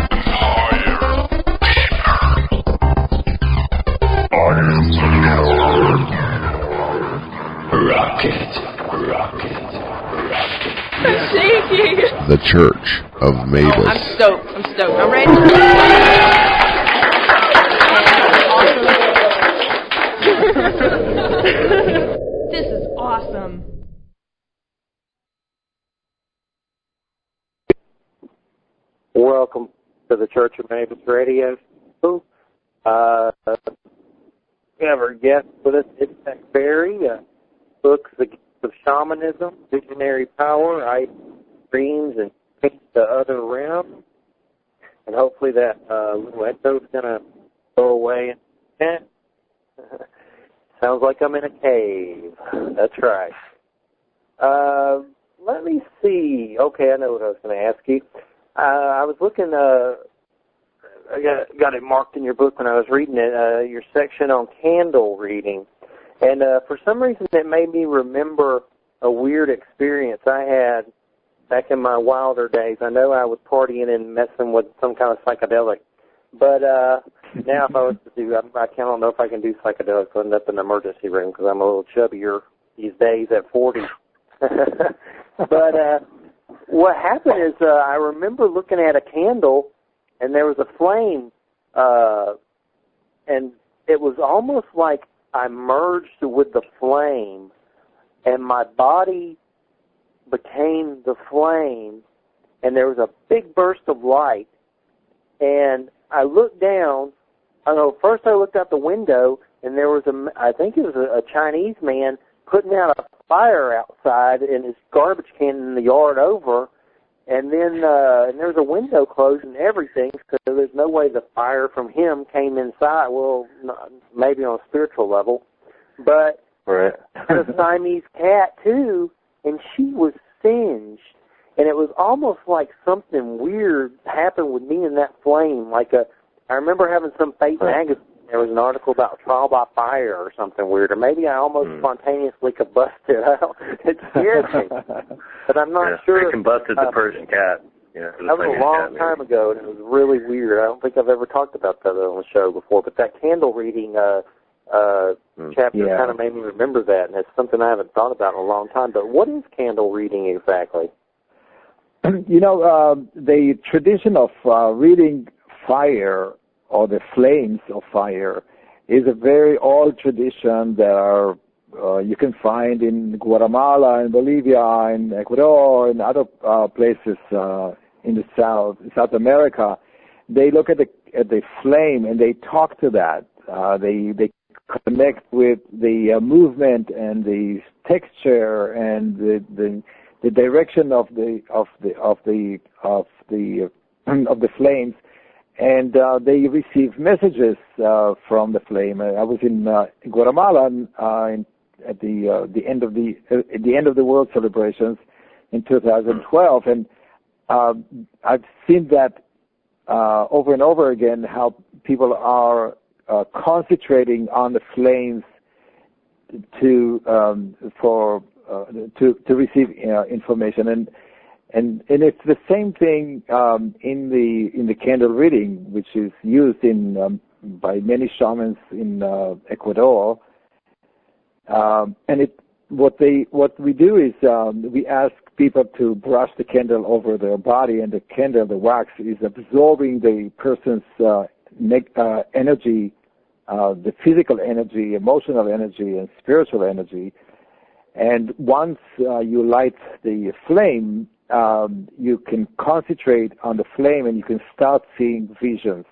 I'm shaking. The Church of Mabus. Oh, I'm stoked. I'm ready. This is awesome. Welcome to the Church of Mabus Radio. We have our guest with us, Itzhak Beery, books The Gift of Shamanism, Visionary Power, Ice Dreams, and Takes to Other Realms. And hopefully that little echo's going to go away. Sounds like I'm in a cave. That's right. Let me see. Okay, I know what I was going to ask you. I was looking, I got it marked in your book when I was reading it, your section on candle reading. And for some reason it made me remember a weird experience I had back in my wilder days. I know I was partying and messing with some kind of psychedelic. But now if I was to do, I don't know if I can do psychedelics. I'll end up in the emergency room because I'm a little chubbier these days at 40. But what happened is I remember looking at a candle, and there was a flame, and it was almost like I merged with the flame, and my body became the flame, and there was a big burst of light, and I looked down. First I looked out the window, and there was I think it was a Chinese man putting out a fire outside in his garbage can in the yard over, and then and there was a window closed and everything, so there's no way the fire from him came inside. Well, maybe on a spiritual level, but right. a Siamese cat too, and she was singed, and it was almost like something weird happened with me in that flame. I remember having some fake magazine. There was an article about trial by fire or something weird, or maybe I almost spontaneously combusted. It scared me, but I'm not sure. I combusted the Persian cat. That was a long time ago, and it was really weird. I don't think I've ever talked about that on the show before, but that candle reading chapter kind of made me remember that, and it's something I haven't thought about in a long time. But what is candle reading exactly? The tradition of reading fire or the flames of fire is a very old tradition that you can find in Guatemala, in Bolivia, in Ecuador, and other places in the South America. They look at the flame and they talk to that. They connect with the movement and the texture and the direction of the flames. And they receive messages from the flame. I was in Guatemala at the end of the World celebrations in 2012, and I've seen that over and over again. How people are concentrating on the flames to receive information, and it's the same thing in the candle reading, which is used by many shamans in Ecuador. And what we do is we ask people to brush the candle over their body, and the wax is absorbing the person's energy, the physical energy, emotional energy, and spiritual energy. And once you light the flame, you can concentrate on the flame and you can start seeing visions.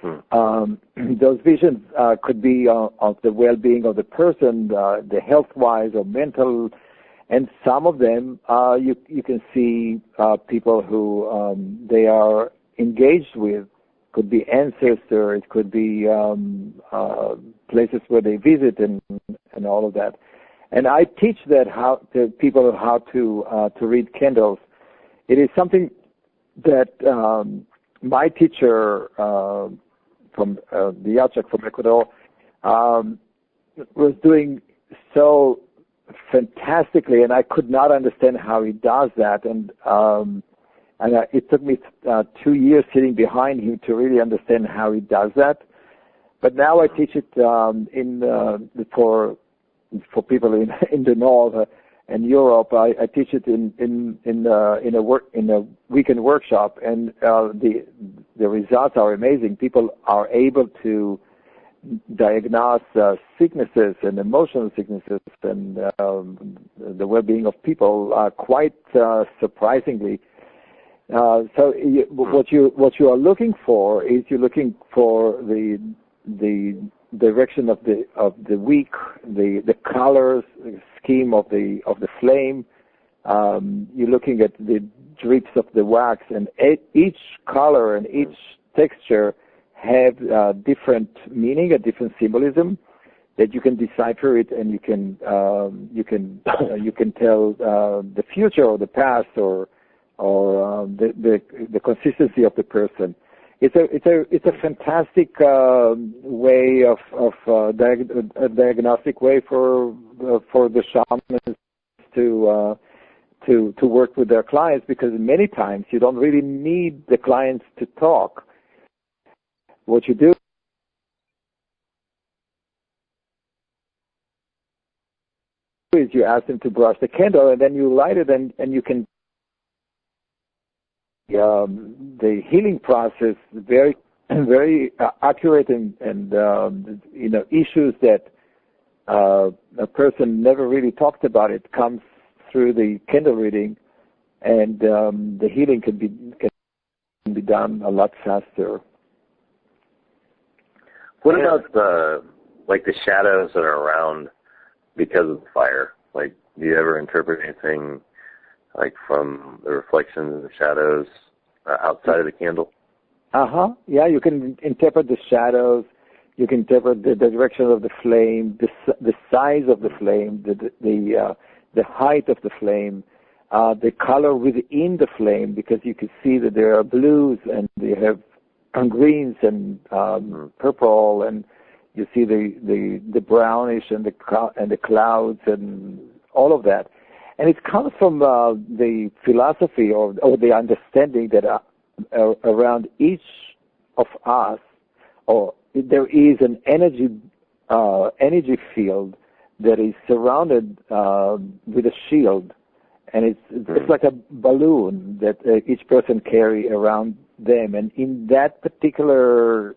Those visions could be of the well-being of the person, the health-wise or mental, and some of them you can see people who they are engaged with. Could be ancestors, it could be places where they visit and all of that. And I teach that to people how to read candles. It is something that my teacher from the Itzhak from Ecuador was doing so fantastically, and I could not understand how he does that. And it took me 2 years sitting behind him to really understand how he does that. But now I teach it for people in the North and Europe. I teach it in a weekend workshop, and the results are amazing. People are able to diagnose sicknesses and emotional sicknesses and the well-being of people quite surprisingly. So what you are looking for is you're looking for the direction of the wick, the colors, the scheme of the flame. You're looking at the drips of the wax, and each color and each texture have different meaning, a different symbolism that you can decipher it, and you can tell the future or the past or the consistency of the person. It's a fantastic way of diagnostic way for the shamans to work with their clients, because many times you don't really need the clients to talk. What you do is you ask them to brush the candle, and then you light it, and you can the healing process very accurate and issues that a person never really talked about. It comes through the candle reading, and the healing can be done a lot faster. What about the shadows that are around because of the fire? Like, do you ever interpret anything like from the reflections of the shadows outside of the candle? Yeah, you can interpret the shadows. You can interpret the direction of the flame, the size of the flame, the height of the flame, the color within the flame, because you can see that there are blues and you have greens and purple, and you see the brownish and the clouds and all of that. And it comes from the philosophy or the understanding that around each of us, or there is an energy field that is surrounded with a shield, and it's just like a balloon that each person carry around them. And in that particular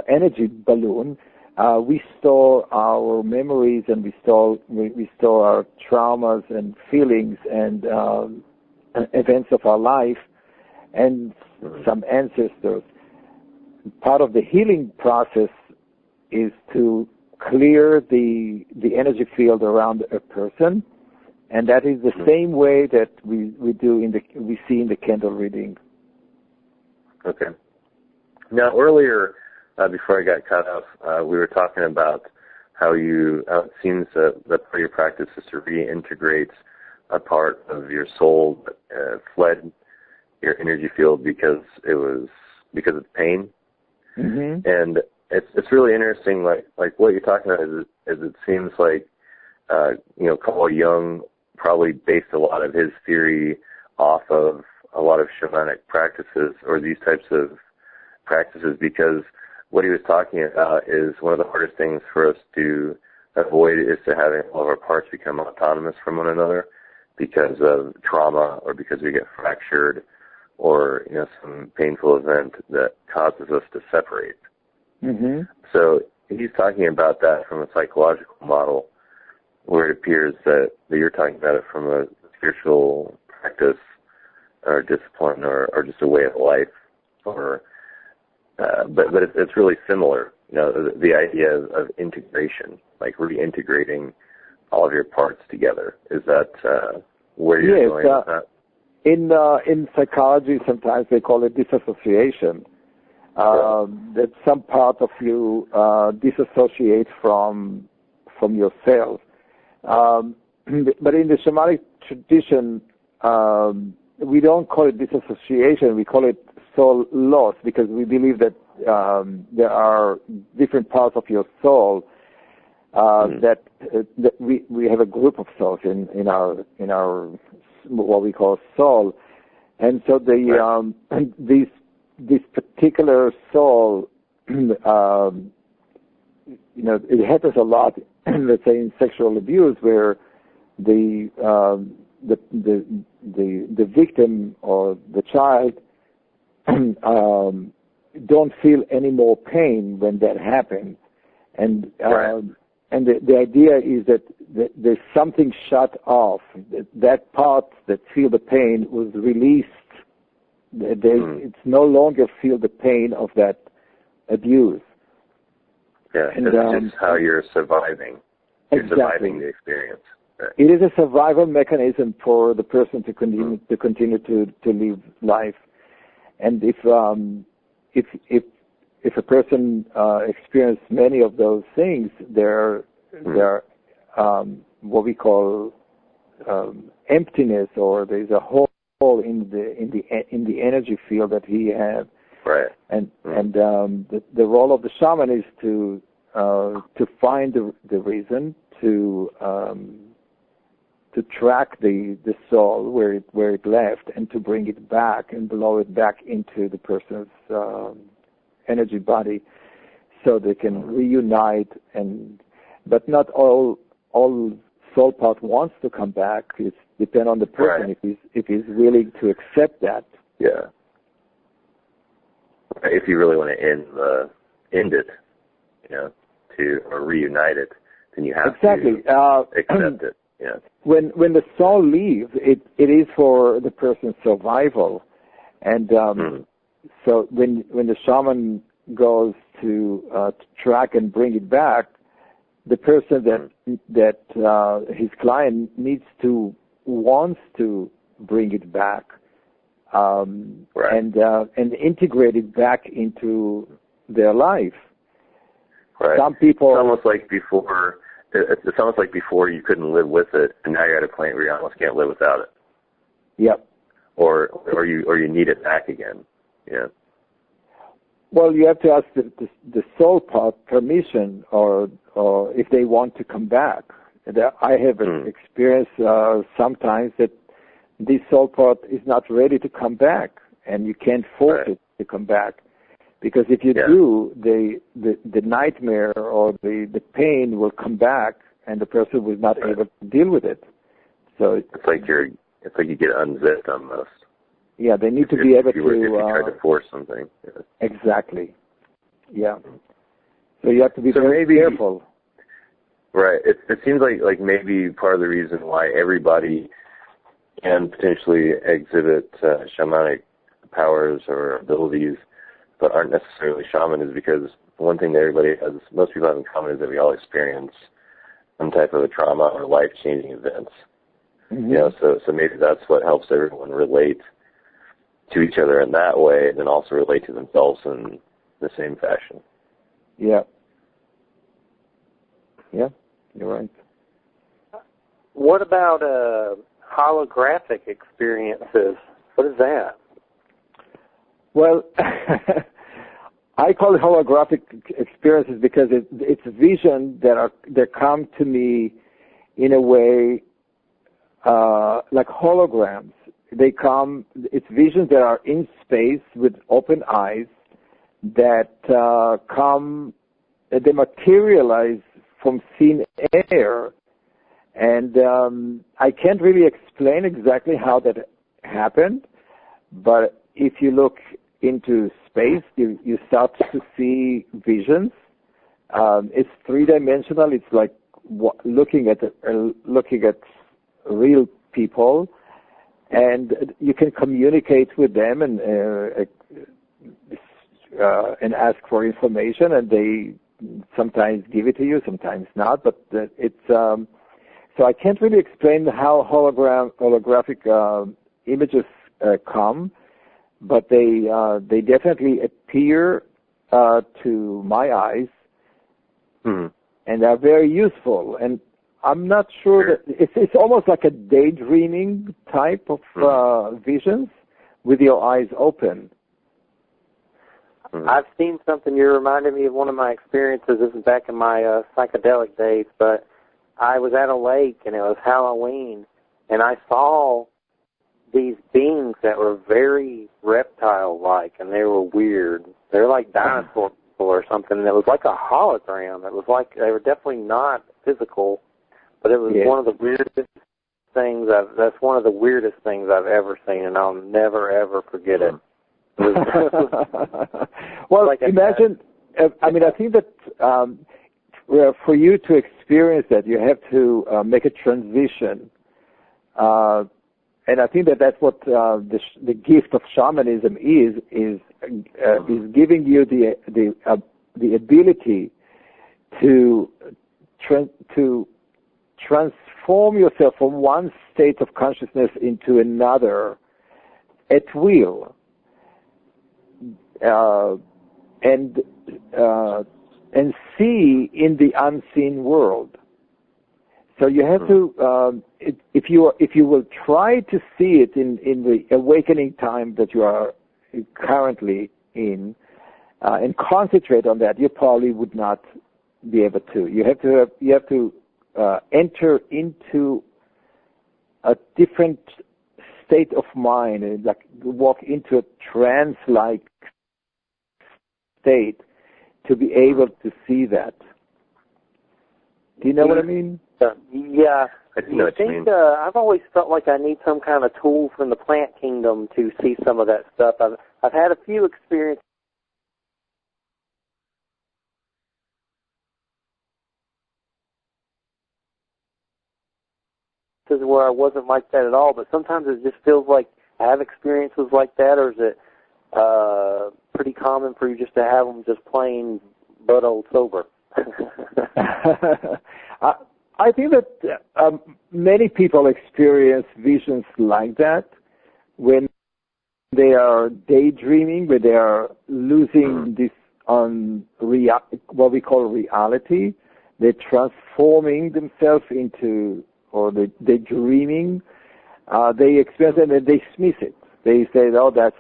energy balloon, we store our memories, and we store our traumas and feelings and events of our life, and some ancestors. Part of the healing process is to clear the energy field around a person, and that is the same way that we see in the candle reading. Okay. Now, earlier, before I got cut off, we were talking about how it seems that part of your practice is to reintegrate a part of your soul that fled your energy field because of pain. Mm-hmm. And it's really interesting, like what you're talking about is it seems like Carl Jung probably based a lot of his theory off of a lot of shamanic practices or these types of practices, because what he was talking about is one of the hardest things for us to avoid is to having all of our parts become autonomous from one another because of trauma or because we get fractured or some painful event that causes us to separate. Mm-hmm. So he's talking about that from a psychological model, where it appears that you're talking about it from a spiritual practice or discipline or just a way of life, or but it's really similar. The idea of integration, like reintegrating all of your parts together. Is that where you're going with that? In psychology, sometimes they call it disassociation. That some part of you disassociate from yourself. But in the shamanic tradition, we don't call it disassociation. We call it soul loss, because we believe that there are different parts of your soul that we have a group of souls in our what we call soul, and so this particular soul, it happens a lot. Let's say in sexual abuse, where the victim or the child don't feel any more pain when that happens, and the idea is that there's something shut off. That part that feel the pain was released. It's no longer feel the pain of that abuse. Yeah, and it's just how you're surviving. You're surviving the experience. Right. It is a survival mechanism for the person to continue to live life. And if a person experiences many of those things, there are what we call emptiness, or there's a hole in the energy field that he has. Right. And the role of the shaman is to find the reason, to track the soul where it left, and to bring it back and blow it back into the person's energy body, so they can reunite. But not all soul part wants to come back. It depends on the person, if he's willing to accept that. Yeah. If you really want to end it, or reunite it, then you have to accept it. Yeah. When the soul leaves, it is for the person's survival, and so when the shaman goes to track and bring it back, the person that his client wants to bring it back, and integrate it back into their life. Right. Some people. It's almost like before. It's almost like before you couldn't live with it, and now you're at a point where you almost can't live without it. Yep. Or you need it back again. Yeah. Well, you have to ask the soul part permission, or if they want to come back. I have experienced sometimes that this soul part is not ready to come back, and you can't force it to come back. Because if you do, the nightmare or the pain will come back, and the person was not able to deal with it. So it's like you get unzipped almost. Yeah, they need to be able if you try to force something. Yeah. Exactly. Yeah. So you have to be very careful. Right. It seems like maybe part of the reason why everybody can potentially exhibit shamanic powers or abilities but aren't necessarily shaman is because one thing that most people have in common is that we all experience some type of a trauma or life-changing events. Mm-hmm. You know, so maybe that's what helps everyone relate to each other in that way, and then also relate to themselves in the same fashion. Yeah. Yeah, you're right. What about holographic experiences? What is that? Well, I call it holographic experiences because it's vision that come to me in a way like holograms. It's visions that are in space with open eyes that they materialize from thin air. And I can't really explain exactly how that happened, but if you look into space, you start to see visions. It's three-dimensional. It's like looking at real people, and you can communicate with them and ask for information, and they sometimes give it to you, sometimes not. But it's so I can't really explain how holographic images come, but they definitely appear to my eyes, and they're very useful. And I'm not sure that it's almost like a daydreaming type of visions with your eyes open. I've seen something. You reminded me of one of my experiences. This is back in my psychedelic days, but I was at a lake, and it was Halloween, and I saw these beings that were very reptile-like, and they were weird. They were like dinosaur people or something, and it was like a hologram. It was like they were definitely not physical, but it was one of the weirdest things that's one of the weirdest things I've ever seen, and I'll never, ever forget it. Well, like imagine, I think that for you to experience that, you have to make a transition. And I think that's what the gift of shamanism is giving you the ability to transform yourself from one state of consciousness into another at will, and see in the unseen world. So you have to, if you will try to see it in the awakening time that you are currently in, and concentrate on that, you probably would not be able to. You have to enter into a different state of mind, and like walk into a trance-like state to be able to see that. Do you know what I mean? Yeah. I think I've always felt like I need some kind of tool from the plant kingdom to see some of that stuff. I've had a few experiences. instances where I wasn't like that at all, but sometimes it just feels like I have experiences like that, or is it pretty common for you just to have them just plain butt old sober? I think that many people experience visions like that when they are daydreaming, when they are losing this on what we call reality. They're transforming themselves into, or they're dreaming. They experience it and they dismiss it. They say, "Oh, that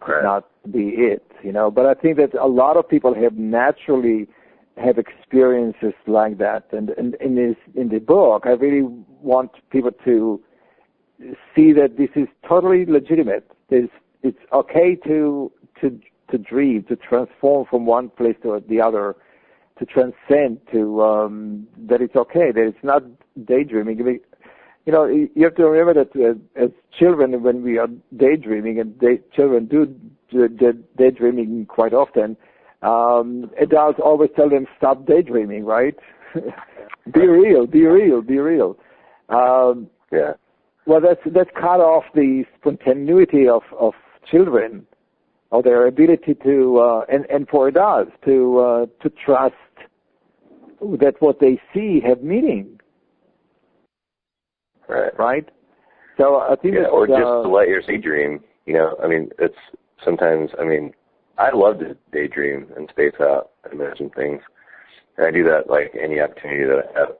could not be it," But I think that a lot of people have naturally have experiences like that. And in the book, I really want people to see that this is totally legitimate. It's okay to dream, to transform from one place to the other, to transcend, that it's okay, that it's not daydreaming. You have to remember that as children, when we are daydreaming, and children do daydreaming quite often, adults always tell them, stop daydreaming, right? Be real, be real, be real. Yeah. Well, that's cut off the spontaneity of children, or their ability to, and for adults, to trust that what they see have meaning. Right? So I think or just to let your daydream, it's sometimes, I love to daydream and space out and imagine things. And I do that like any opportunity that I have.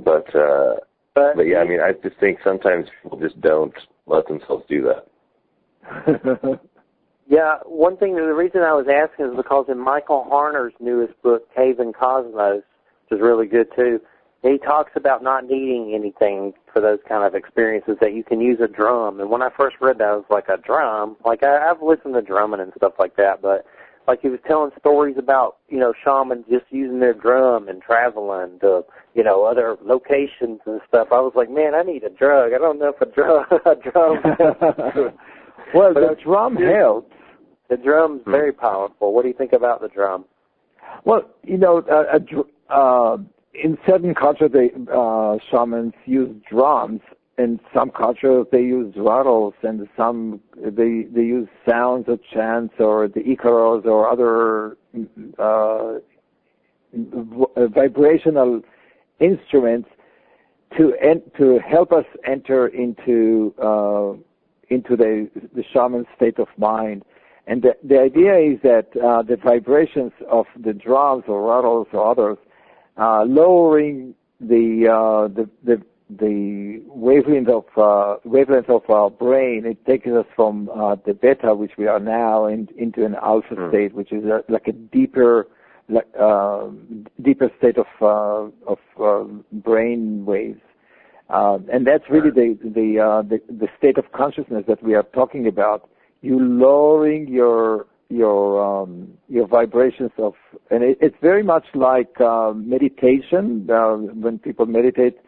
But yeah, I just think sometimes people just don't let themselves do that. Yeah, one thing, the reason I was asking is because in Michael Harner's newest book, Cave and Cosmos, which is really good too, he talks about not needing anything for those kind of experiences, that you can use a drum. And when I first read that, I was like, a drum? Like, I've listened to drumming and stuff like that, but like he was telling stories about, shamans just using their drum and traveling to, other locations and stuff. I was like, man, I need a drug. I don't know if a drum. Well, the drum helps. The drum's very powerful. What do you think about the drum? Well, in certain cultures, shamans use drums. In some cultures, they use rattles, and some they use sounds of chants or the icaros or other vibrational instruments to help us enter into the shaman state of mind. And the idea is that the vibrations of the drums or rattles or others, lowering the wavelength of our brain, it takes us from the beta, which we are now, into an alpha state, which is like a deeper state of brain waves. And that's really the state of consciousness that we are talking about. You lowering your vibrations of, and it's very much like meditation. When people meditate,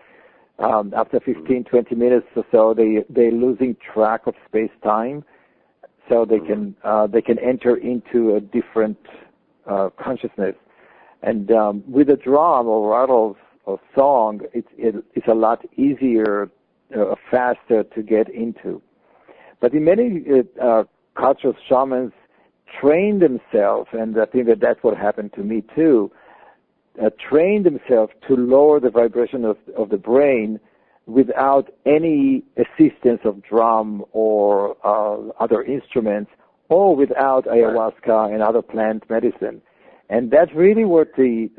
after 15, 20 minutes or so, they're losing track of space-time, so they can enter into a different consciousness. And with a drum or rattles or song, it's a lot easier, faster to get into. But in many cultures, shamans train themselves, and I think that's what happened to me too, train themselves to lower the vibration of the brain without any assistance of drum or other instruments, or without ayahuasca and other plant medicine. And that's really what the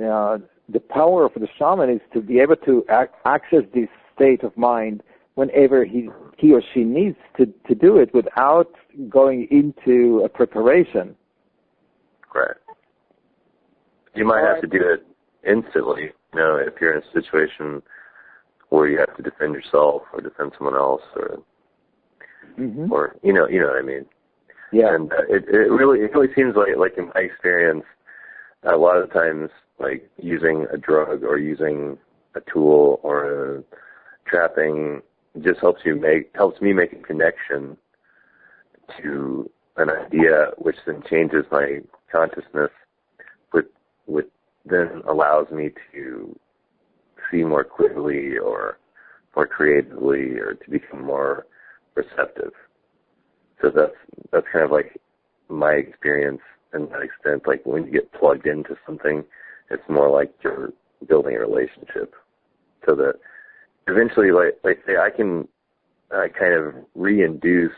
power of the shaman is, to be able to access this state of mind whenever he or she needs to do it without going into a preparation. Right. You might have to do it instantly, if you're in a situation where you have to defend yourself or defend someone else, or you know what I mean. Yeah. And it really seems like in my experience, a lot of times, like using a drug or using a tool or a trapping just helps me make a connection to an idea, which then changes my consciousness, which then allows me to see more clearly or more creatively or to become more receptive. So that's kind of like my experience in that extent. Like when you get plugged into something, it's more like you're building a relationship. So that eventually, like say, I can kind of reinduce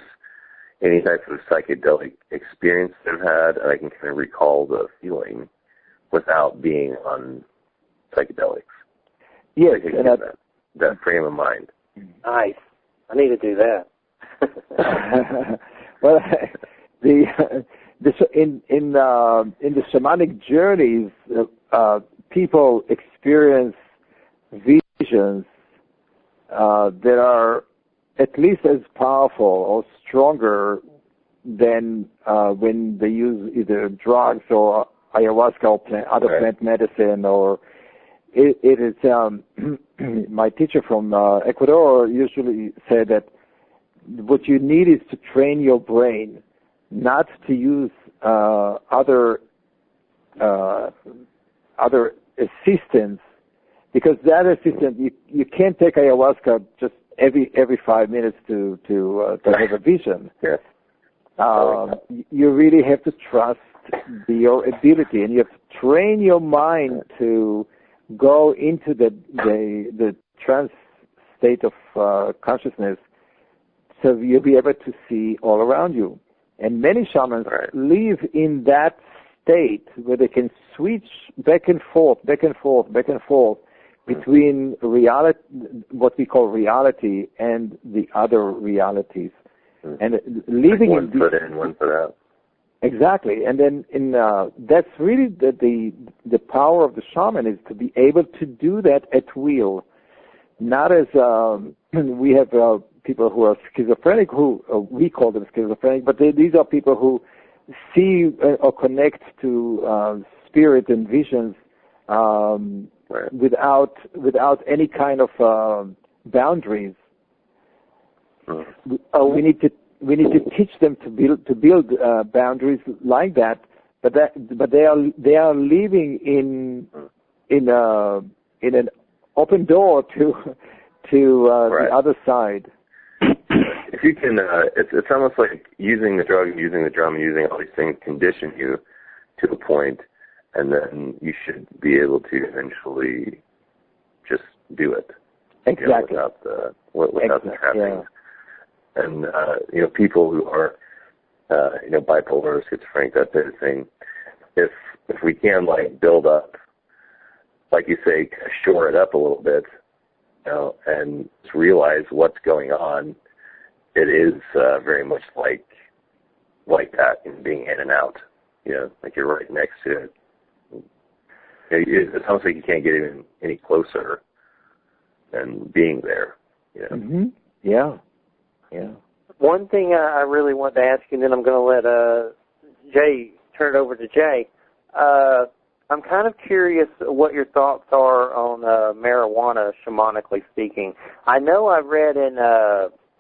any type of psychedelic experience I've had, and I can kind of recall the feeling without being on psychedelics. Yes, I and that frame of mind. Nice. I need to do that. Well, in the shamanic journeys, people experience visions that are at least as powerful or stronger than when they use either drugs or ayahuasca or other plant medicine. Or it is my teacher from Ecuador usually said that what you need is to train your brain not to use other assistants, because that assistant you can't take ayahuasca just every 5 minutes to have a vision. Yes. You really have to trust your ability, and you have to train your mind to go into the trance state of consciousness, so you'll be able to see all around you. And many shamans live in that state where they can switch back and forth between reality, what we call reality, and the other realities. And living like one in foot in, one foot out. Exactly. And then that's really the power of the shaman, is to be able to do that at will. Not as we have people who are schizophrenic, who we call them schizophrenic, but these are people who see or connect to spirit and visions without any kind of boundaries. We need to teach them to build boundaries like that, but they are living in an open door to the other side. If you can, it's almost like using the drug, using the drum, using all these things condition you to a point, and then you should be able to eventually just do it. Exactly. Without the trappings. Yeah. And people who are bipolar, schizophrenic, that type of thing. If we can build up, like you say, shore it up a little bit, and realize what's going on, it is very much like that, in being in and out. Like you're right next to it. It's almost like you can't get even any closer than being there. Mm-hmm. Yeah. One thing I really want to ask you, and then I'm going to let Jay turn it over to Jay. I'm kind of curious what your thoughts are on marijuana, shamanically speaking. I know I read in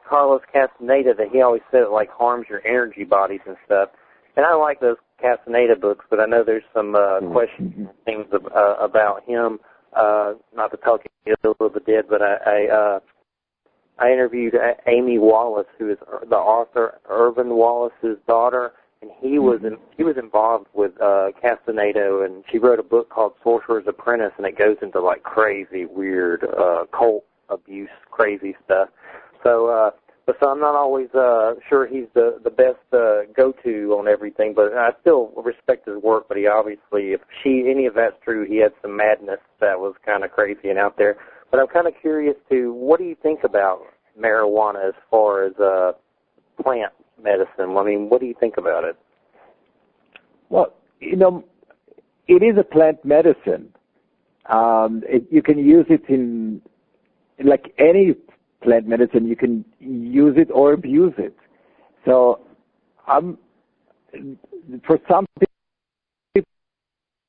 Carlos Castaneda that he always said it harms your energy bodies and stuff. And I like those Castaneda books, but I know there's some questions and things about him. Not to talk ill of the dead, but I interviewed Amy Wallace, who is the author, Irvin Wallace's daughter, and he was involved with Castaneda, and she wrote a book called Sorcerer's Apprentice, and it goes into crazy, weird cult abuse, crazy stuff. So I'm not always sure he's the best go-to on everything, but I still respect his work. But he obviously, if any of that's true, he had some madness that was kind of crazy and out there. But I'm kind of curious what do you think about marijuana as far as plant medicine? I mean, what do you think about it? Well, it is a plant medicine. You can use it in, like any plant medicine, you can use it or abuse it. So, for some people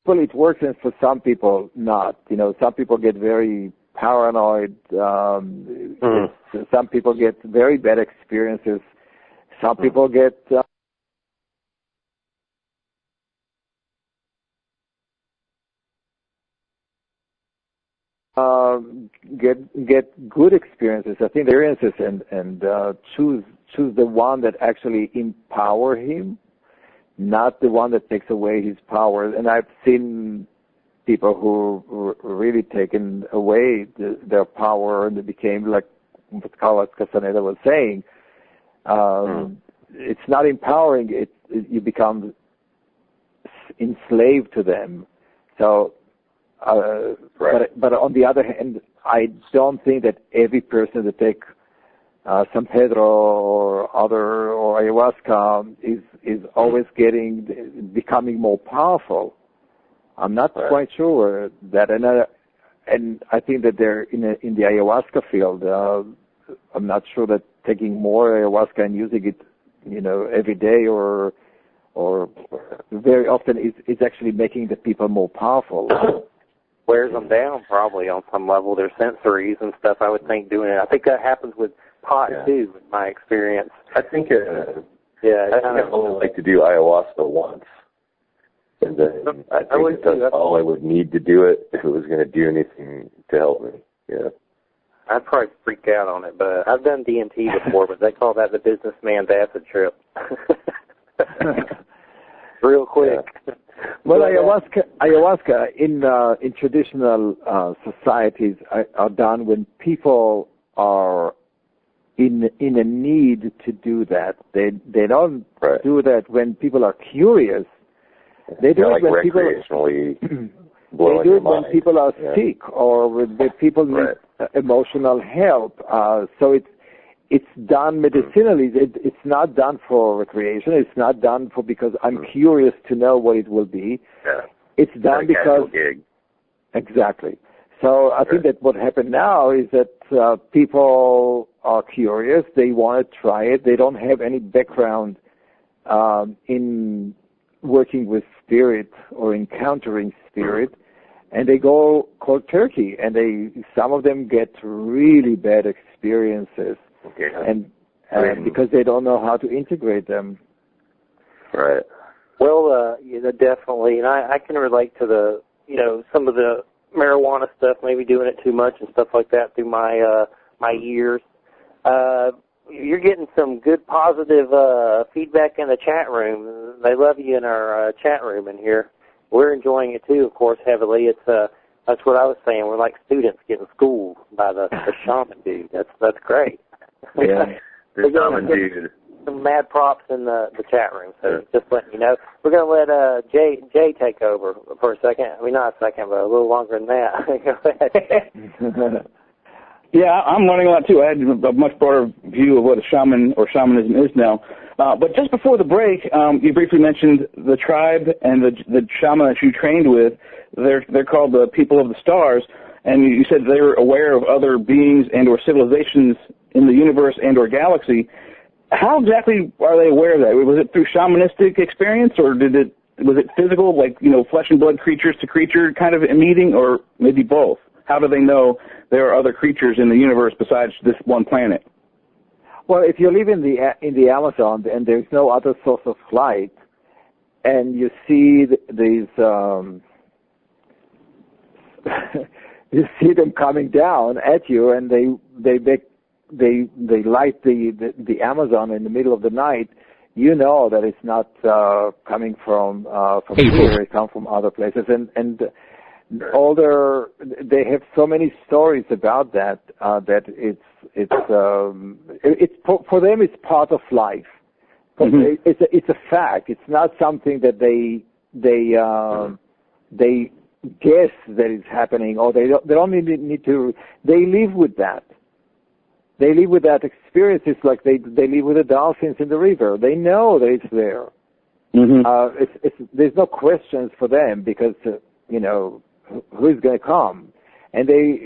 it works, and for some people not. Some people get very paranoid. Some people get very bad experiences. Some people get get good experiences. I think experiences and choose the one that actually empower him, not the one that takes away his power. And I've seen people who really taken away their power, and they became like what Carlos Castaneda was saying. It's not empowering. You become enslaved to them. So, but on the other hand, I don't think that every person that takes San Pedro or ayahuasca is always becoming more powerful. I'm not quite sure that, and I think that they're in the ayahuasca field. I'm not sure that taking more ayahuasca and using it, every day or very often is actually making the people more powerful. Wears them down probably on some level. Their sensories and stuff, I would think, doing it. I think that happens with pot too, in my experience. I think I only like to do ayahuasca once. And then I think that's all I would need to do it if it was going to do anything to help me. Yeah. I'd probably freak out on it, but I've done DMT before, but they call that the businessman's acid trip. Real quick. Yeah. Well, ayahuasca in traditional societies are done when people are in a need to do that. They don't do that when people are curious. They do it when recreationally they do it when people are sick or when people need emotional help. So it's done medicinally. It's not done for recreation. It's not done because I'm curious to know what it will be. Yeah. It's done because exactly. So I think that what happened now is that people are curious. They want to try it. They don't have any background in working with spirit or encountering spirit, and they go cold turkey. And some of them get really bad experiences. Okay. And because they don't know how to integrate them. Right. Well, definitely, and I can relate to some of the marijuana stuff, maybe doing it too much and stuff like that through my years. You're getting some good positive feedback in the chat room. They love you in our chat room in here. We're enjoying it too, of course, heavily. That's what I was saying. We're like students getting schooled by the shaman dude. That's great. Yeah, the shaman dude. Some mad props in the chat room, so just letting you know. We're going to let Jay take over for a second. I mean, not a second, but a little longer than that. Go ahead. Yeah, I'm learning a lot, too. I had a much broader view of what a shaman or shamanism is now. But just before the break, you briefly mentioned the tribe and the shaman that you trained with. They're called the People of the Stars, and you said they were aware of other beings and or civilizations in the universe and or galaxy. How exactly are they aware of that? Was it through shamanistic experience, or was it physical, like, flesh and blood, creatures to creature kind of a meeting, or maybe both? How do they know there are other creatures in the universe besides this one planet? Well, if you live in the Amazon and there's no other source of light, and you see these, you see them coming down at you, and they light the Amazon in the middle of the night, you know that it's not coming from here. It comes from other places, and they have so many stories about that that it's for them it's part of life. It's a fact. It's not something that they guess that is happening, or they don't need to. They live with that. They live with that experience. It's like they live with the dolphins in the river. They know that it's there. There's no questions for them because who is going to come, and they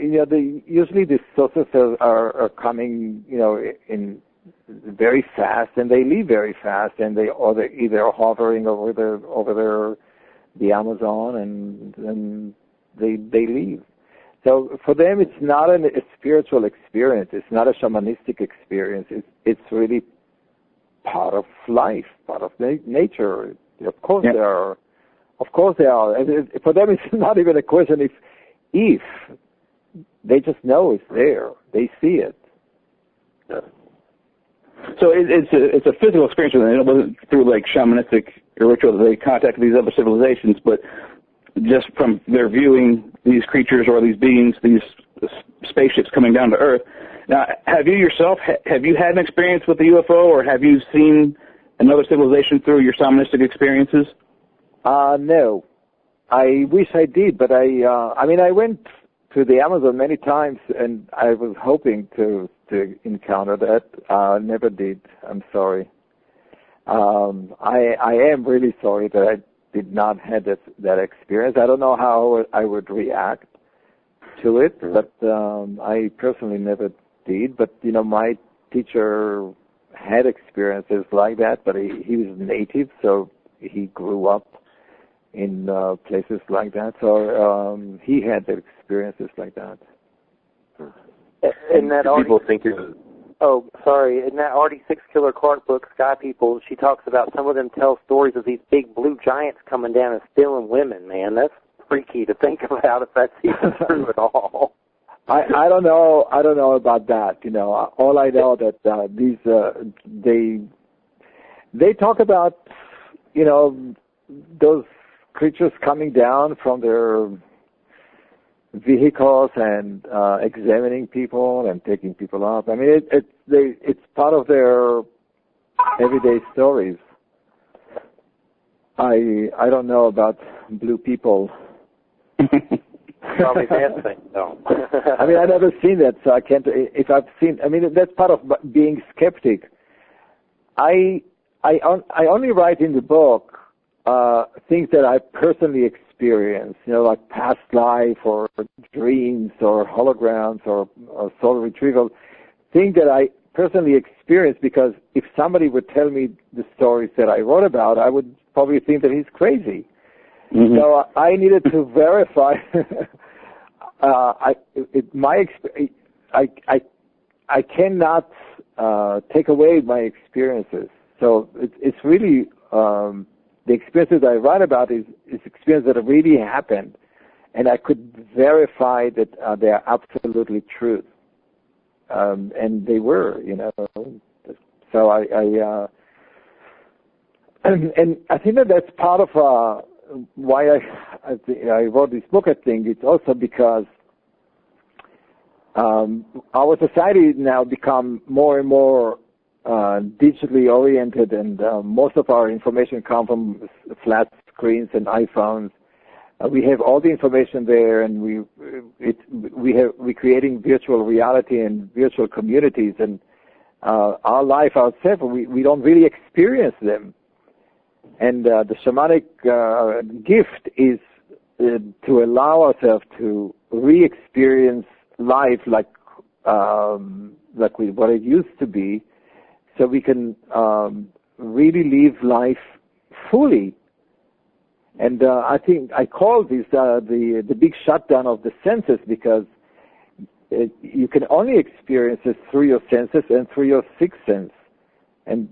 usually the sources are coming in very fast, and they leave very fast, and they're either hovering over the Amazon, and then they leave. So for them, it's not a spiritual experience. It's not a shamanistic experience. It's really part of life, part of nature. Of course they are. Of course they are. And for them, it's not even a question if they just know it's there. They see it. Yeah. So it's a physical experience with them. It wasn't through like shamanistic or ritual that they contacted these other civilizations, but just from their viewing these creatures or these beings, these spaceships coming down to Earth. Now, have you yourself, have you had an experience with the UFO, or have you seen another civilization through your shamanistic experiences? No. I wish I did, but I mean, I went to the Amazon many times, and I was hoping to encounter that. Never did. I'm sorry. I am really sorry that I did not have that experience. I don't know how I would react to it, but I personally never did. But, you know, my teacher had experiences like that, but he was native, so he grew up in places like that. So he had experiences like that. And that people think you're... Oh, sorry. In that Artie Six Killer Clark book, Sky People, she talks about some of them tell stories of these big blue giants coming down and stealing women, man. That's freaky to think about if that's even true at all. I don't know. I don't know about that. You know, all I know that these they talk about, you know, those creatures coming down from their vehicles and examining people and taking people up. I mean, it's part of their everyday stories. I don't know about blue people. Probably bad thing, though. I mean, I've never seen that, so I can't. If I've seen, I mean, that's part of being skeptic. I only write in the book things that I personally experienced, you know, like past life or dreams or holograms or soul retrieval, things that I personally experienced, because if somebody would tell me the stories that I wrote about, I would probably think that he's crazy. Mm-hmm. So I needed to verify. I cannot take away my experiences. So it's really the experiences I write about is experiences that really happened, and I could verify that they are absolutely true, and they were, you know. So and I think that's part of why I wrote this book. I think it's also because our society now become more and more digitally oriented, and most of our information comes from flat screens and iPhones. We have all the information there, and we're creating virtual reality and virtual communities, and our life ourselves, we don't really experience them. And the shamanic gift is to allow ourselves to re-experience life like what it used to be, so we can really live life fully. And I think I call this the big shutdown of the senses, because you can only experience it through your senses and through your sixth sense. And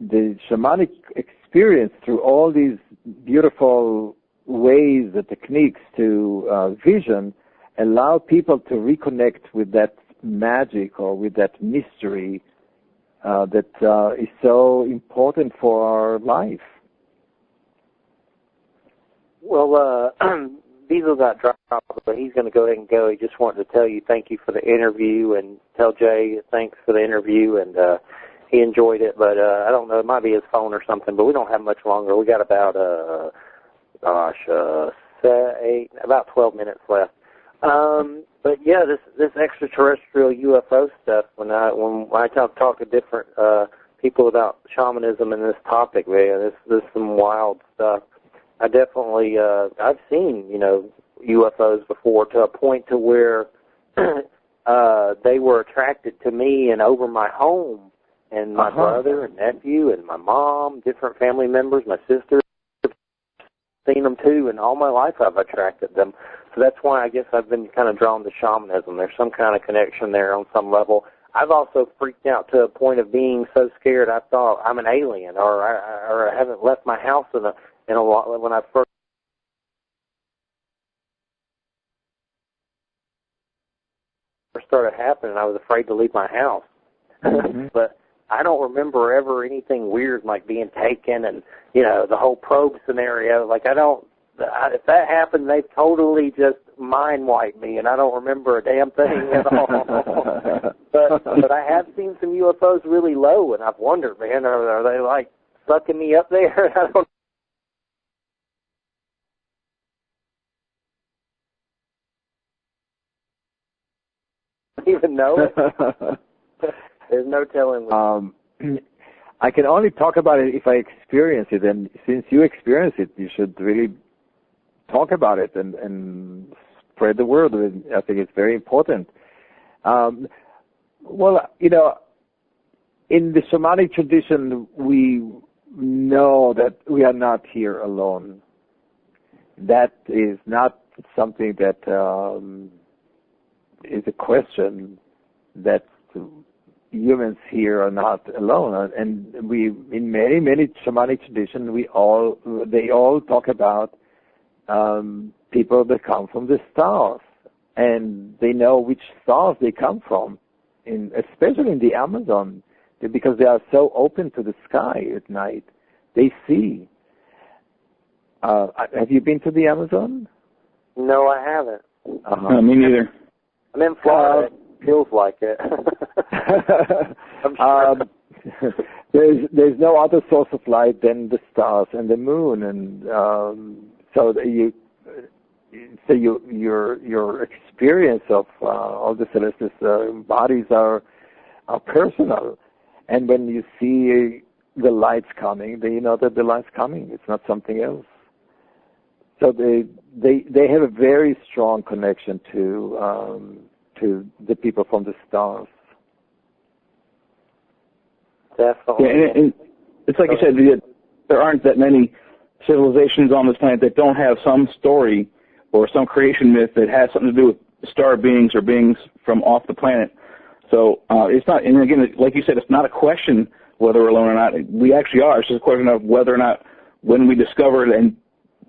the shamanic experience through all these beautiful ways, the techniques to vision, allow people to reconnect with that magic or with that mystery that is so important for our life. Well, Beezle got dropped, but he's going to go ahead and go. He just wanted to tell you thank you for the interview, and tell Jay thanks for the interview, and he enjoyed it, but I don't know, it might be his phone or something, but we don't have much longer. We got about, about 12 minutes left. But yeah, this extraterrestrial UFO stuff, when I talk to different people about shamanism and this topic, man, this is some wild stuff. I definitely, I've seen, you know, UFOs before, to a point to where they were attracted to me and over my home, and my brother and nephew and my mom, different family members, my sister, seen them too, and all my life I've attracted them. So that's why I guess I've been kind of drawn to shamanism. There's some kind of connection there on some level. I've also freaked out to a point of being so scared I thought I'm an alien, or I haven't left my house in a while when I first started happening, I was afraid to leave my house. But I don't remember ever anything weird like being taken and, you know, the whole probe scenario. Like, if that happened, they totally just mind-wiped me, and I don't remember a damn thing at all. but I have seen some UFOs really low, and I've wondered, man, are they, like, sucking me up there? I don't even know it. There's no telling. I can only talk about it if I experience it, and since you experience it, you should really talk about it and spread the word. I think it's very important. Well, you know, in the shamanic tradition, we know that we are not here alone. That is not something that is a question that humans here are not alone. And we, in many shamanic traditions, they all talk about people that come from the stars, and they know which stars they come from, especially in the Amazon, because they are so open to the sky at night. They see. Have you been to the Amazon? No, I haven't. No, me neither. I'm in Florida. It feels like it. I'm sure. There's no other source of light than the stars and the moon, and so your experience of all the celestial bodies are personal, and when you see the lights coming, then you know that the light's coming. It's not something else. So they have a very strong connection to the people from the stars. Definitely. Yeah, and it's like you said, there aren't that many civilizations on this planet that don't have some story or some creation myth that has something to do with star beings or beings from off the planet. So it's not, and again, like you said, it's not a question whether we're alone or not. We actually are. It's just a question of whether or not, when we discover it and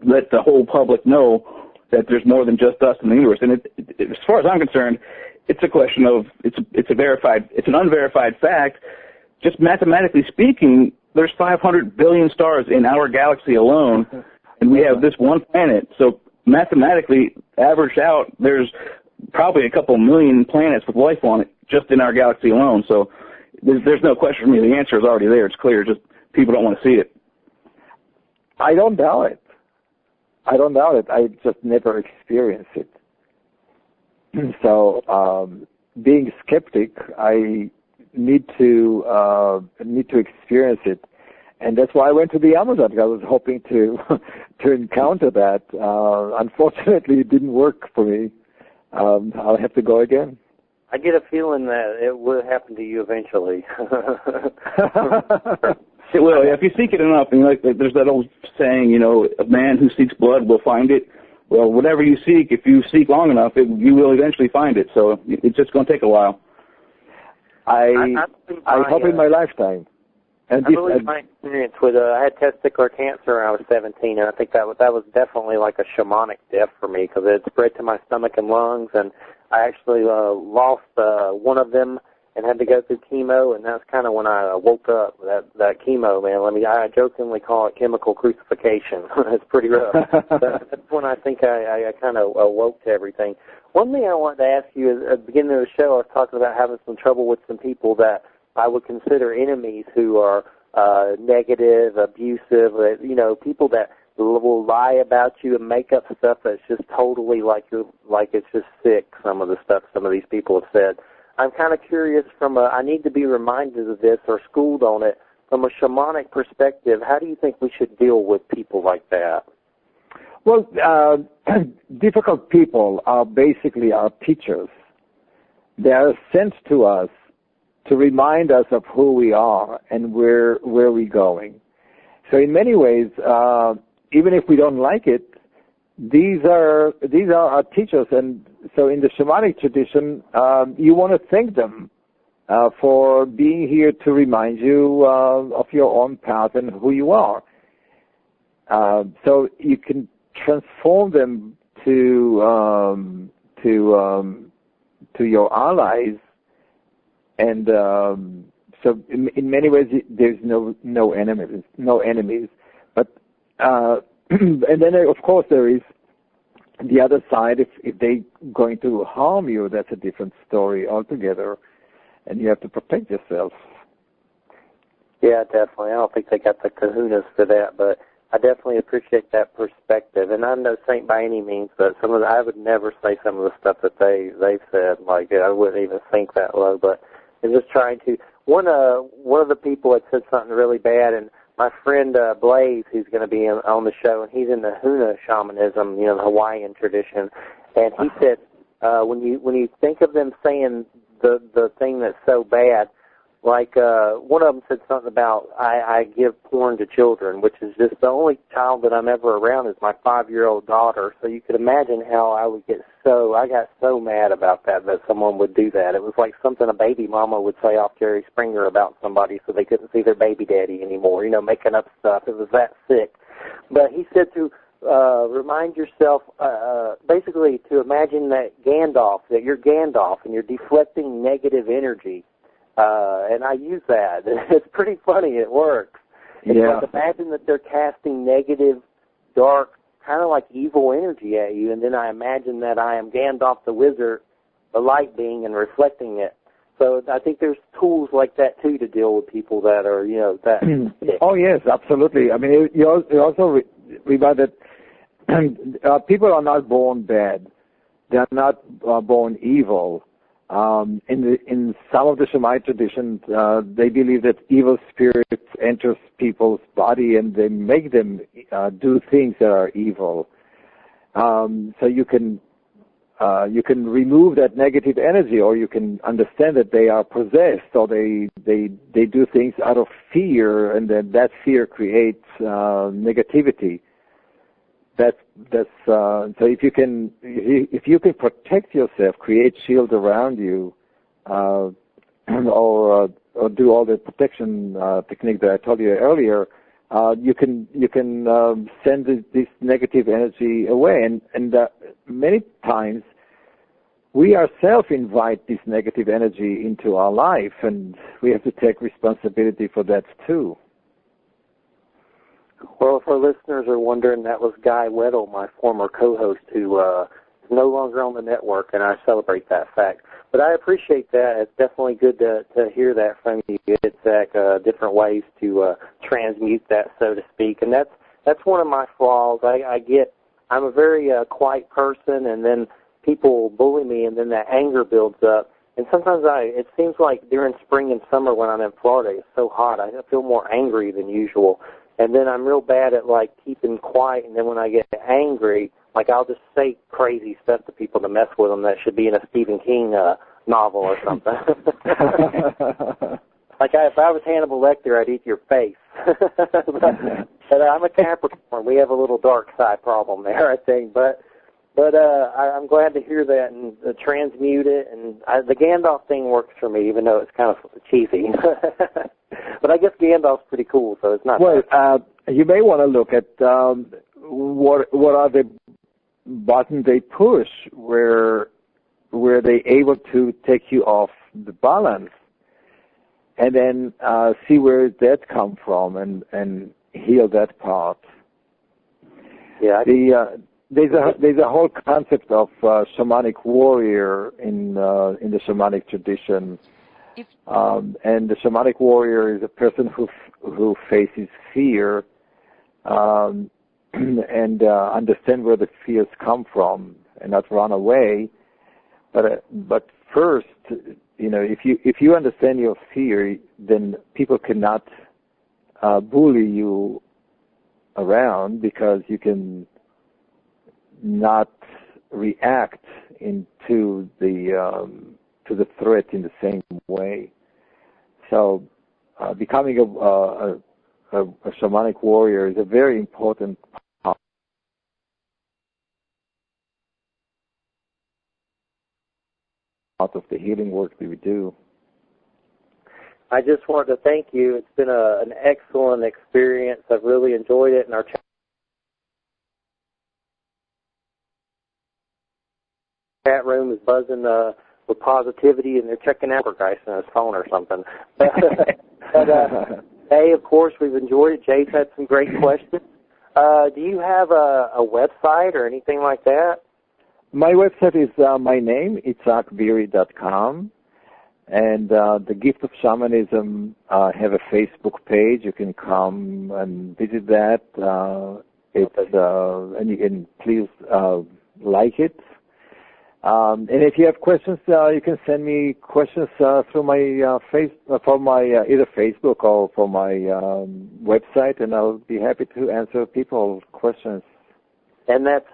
let the whole public know that there's more than just us in the universe. And as far as I'm concerned, it's a question of, it's an unverified fact. Just mathematically speaking, there's 500 billion stars in our galaxy alone, and we have this one planet. So mathematically, averaged out, there's probably a couple million planets with life on it just in our galaxy alone. So there's no question for me. The answer is already there. It's clear. Just people don't want to see it. I don't doubt it. I just never experienced it. So being skeptic, I need to experience it, and that's why I went to the Amazon. I was hoping to encounter that. Unfortunately, it didn't work for me. I'll have to go again. I get a feeling that it will happen to you eventually. It will. If you seek it enough, and like there's that old saying, you know, a man who seeks blood will find it. Well, whatever you seek, if you seek long enough, you will eventually find it. So it's just going to take a while. I hope in my lifetime. And I believe my experience with I had testicular cancer when I was 17, and I think that was definitely like a shamanic death for me because it spread to my stomach and lungs, and I actually lost one of them and had to go through chemo, and that's kind of when I woke up. That chemo, man. I jokingly call it chemical crucifixion. It's pretty rough. That's when I think I kind of awoke to everything. One thing I wanted to ask you is at the beginning of the show, I was talking about having some trouble with some people that I would consider enemies who are negative, abusive, people that will lie about you and make up stuff that's just totally like it's just sick, some of the stuff some of these people have said. I'm kind of curious I need to be reminded of this or schooled on it. From a shamanic perspective, how do you think we should deal with people like that? Well, difficult people are basically our teachers. They are sent to us to remind us of who we are and where we're going. So in many ways, even if we don't like it, these are our teachers. And so in the shamanic tradition, you want to thank them for being here to remind you of your own path and who you are. So you can transform them to to your allies, and so in many ways there's no enemies, but and then of course there is the other side. If they're going to harm you, that's a different story altogether, and you have to protect yourself. Yeah, definitely. I don't think they got the kahunas for that, but I definitely appreciate that perspective. And I'm no saint by any means, but I would never say some of the stuff that they've said. Like, I wouldn't even think that low. But I'm just trying to. One of the people had said something really bad, and my friend Blaze, who's going to be on the show, and he's in the Huna shamanism, the Hawaiian tradition, and he said when you think of them saying the thing that's so bad. Like, one of them said something about, I give porn to children, which is just the only child that I'm ever around is my 5-year-old daughter. So you could imagine how I got so mad about that someone would do that. It was like something a baby mama would say off Jerry Springer about somebody so they couldn't see their baby daddy anymore, making up stuff. It was that sick. But he said to remind yourself, basically to imagine that you're Gandalf and you're deflecting negative energy. And I use that. It's pretty funny. It works. It's like, imagine that they're casting negative, dark, kind of like evil energy at you, and then I imagine that I am Gandalf the wizard, the light being, and reflecting it. So I think there's tools like that, too, to deal with people that are, that sick. Oh, yes, absolutely. I mean, you also remember that people are not born bad. They're not born evil. In some of the Shamanic traditions, they believe that evil spirits enters people's body and they make them do things that are evil. So you can remove that negative energy, or you can understand that they are possessed, or they do things out of fear, and then that fear creates negativity. So if you can protect yourself, create shield around you, or do all the protection technique that I told you earlier, you can send this negative energy away. And many times we ourselves invite this negative energy into our life, and we have to take responsibility for that too. Well, if our listeners are wondering, that was Guy Weddle, my former co-host, who is no longer on the network, and I celebrate that fact. But I appreciate that. It's definitely good to hear that from you, Itzhak, different ways to transmute that, so to speak. And that's one of my flaws. I'm a very quiet person, and then people bully me, and then that anger builds up. And sometimes it seems like during spring and summer when I'm in Florida, it's so hot, I feel more angry than usual. And then I'm real bad at, like, keeping quiet, and then when I get angry, like, I'll just say crazy stuff to people to mess with them that should be in a Stephen King novel or something. Like, if I was Hannibal Lecter, I'd eat your face. But I'm a Capricorn. We have a little dark side problem there, I think. But I'm glad to hear that and transmute it. And the Gandalf thing works for me, even though it's kind of cheesy. But I guess Gandalf's pretty cool, so it's not. Well, you may want to look at what are the buttons they push where they able to take you off the balance, and then see where that come from and heal that part. Yeah. There's a whole concept of shamanic warrior in the shamanic tradition. And the shamanic warrior is a person who faces fear and understand where the fears come from and not run away. But first, if you understand your fear, then people cannot bully you around, because you can not react into the threat in the same way. So becoming a shamanic warrior is a very important part of the healing work that we do. I just wanted to thank you. It's been an excellent experience. I've really enjoyed it, and our chat room is buzzing with positivity, and they're checking out for guys on his phone or something. But Jay, of course, we've enjoyed it. Jay's had some great questions. Do you have a website or anything like that? My website is my name, itzhakbeery.com. And the Gift of Shamanism have a Facebook page. You can come and visit that. And you can please like it. And if you have questions, you can send me questions through my either Facebook or from my website, and I'll be happy to answer people's questions. And that's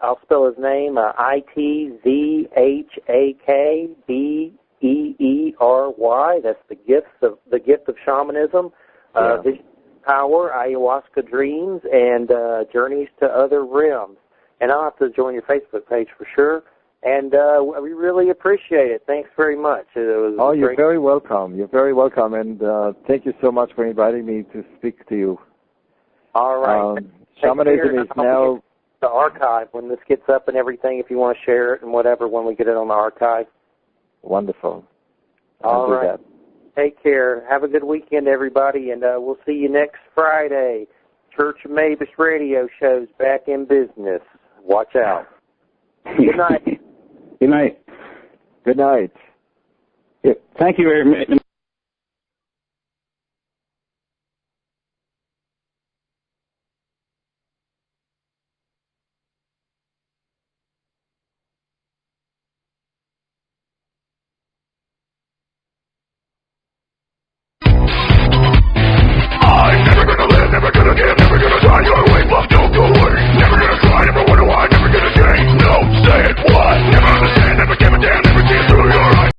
I'll spell his name ITZHAKBEERY. That's the gift of shamanism, vision, power, ayahuasca dreams, and journeys to other realms. And I'll have to join your Facebook page for sure. And we really appreciate it. Thanks very much. You're very welcome. You're very welcome. And thank you so much for inviting me to speak to you. All right. Shamanism is now the archive when this gets up and everything, if you want to share it and whatever when we get it on the archive. Wonderful. All right. Take care. Have a good weekend, everybody, and we'll see you next Friday. Church of Mabus radio show's back in business. Watch out. Good night. Good night. Good night. Yeah, thank you very much.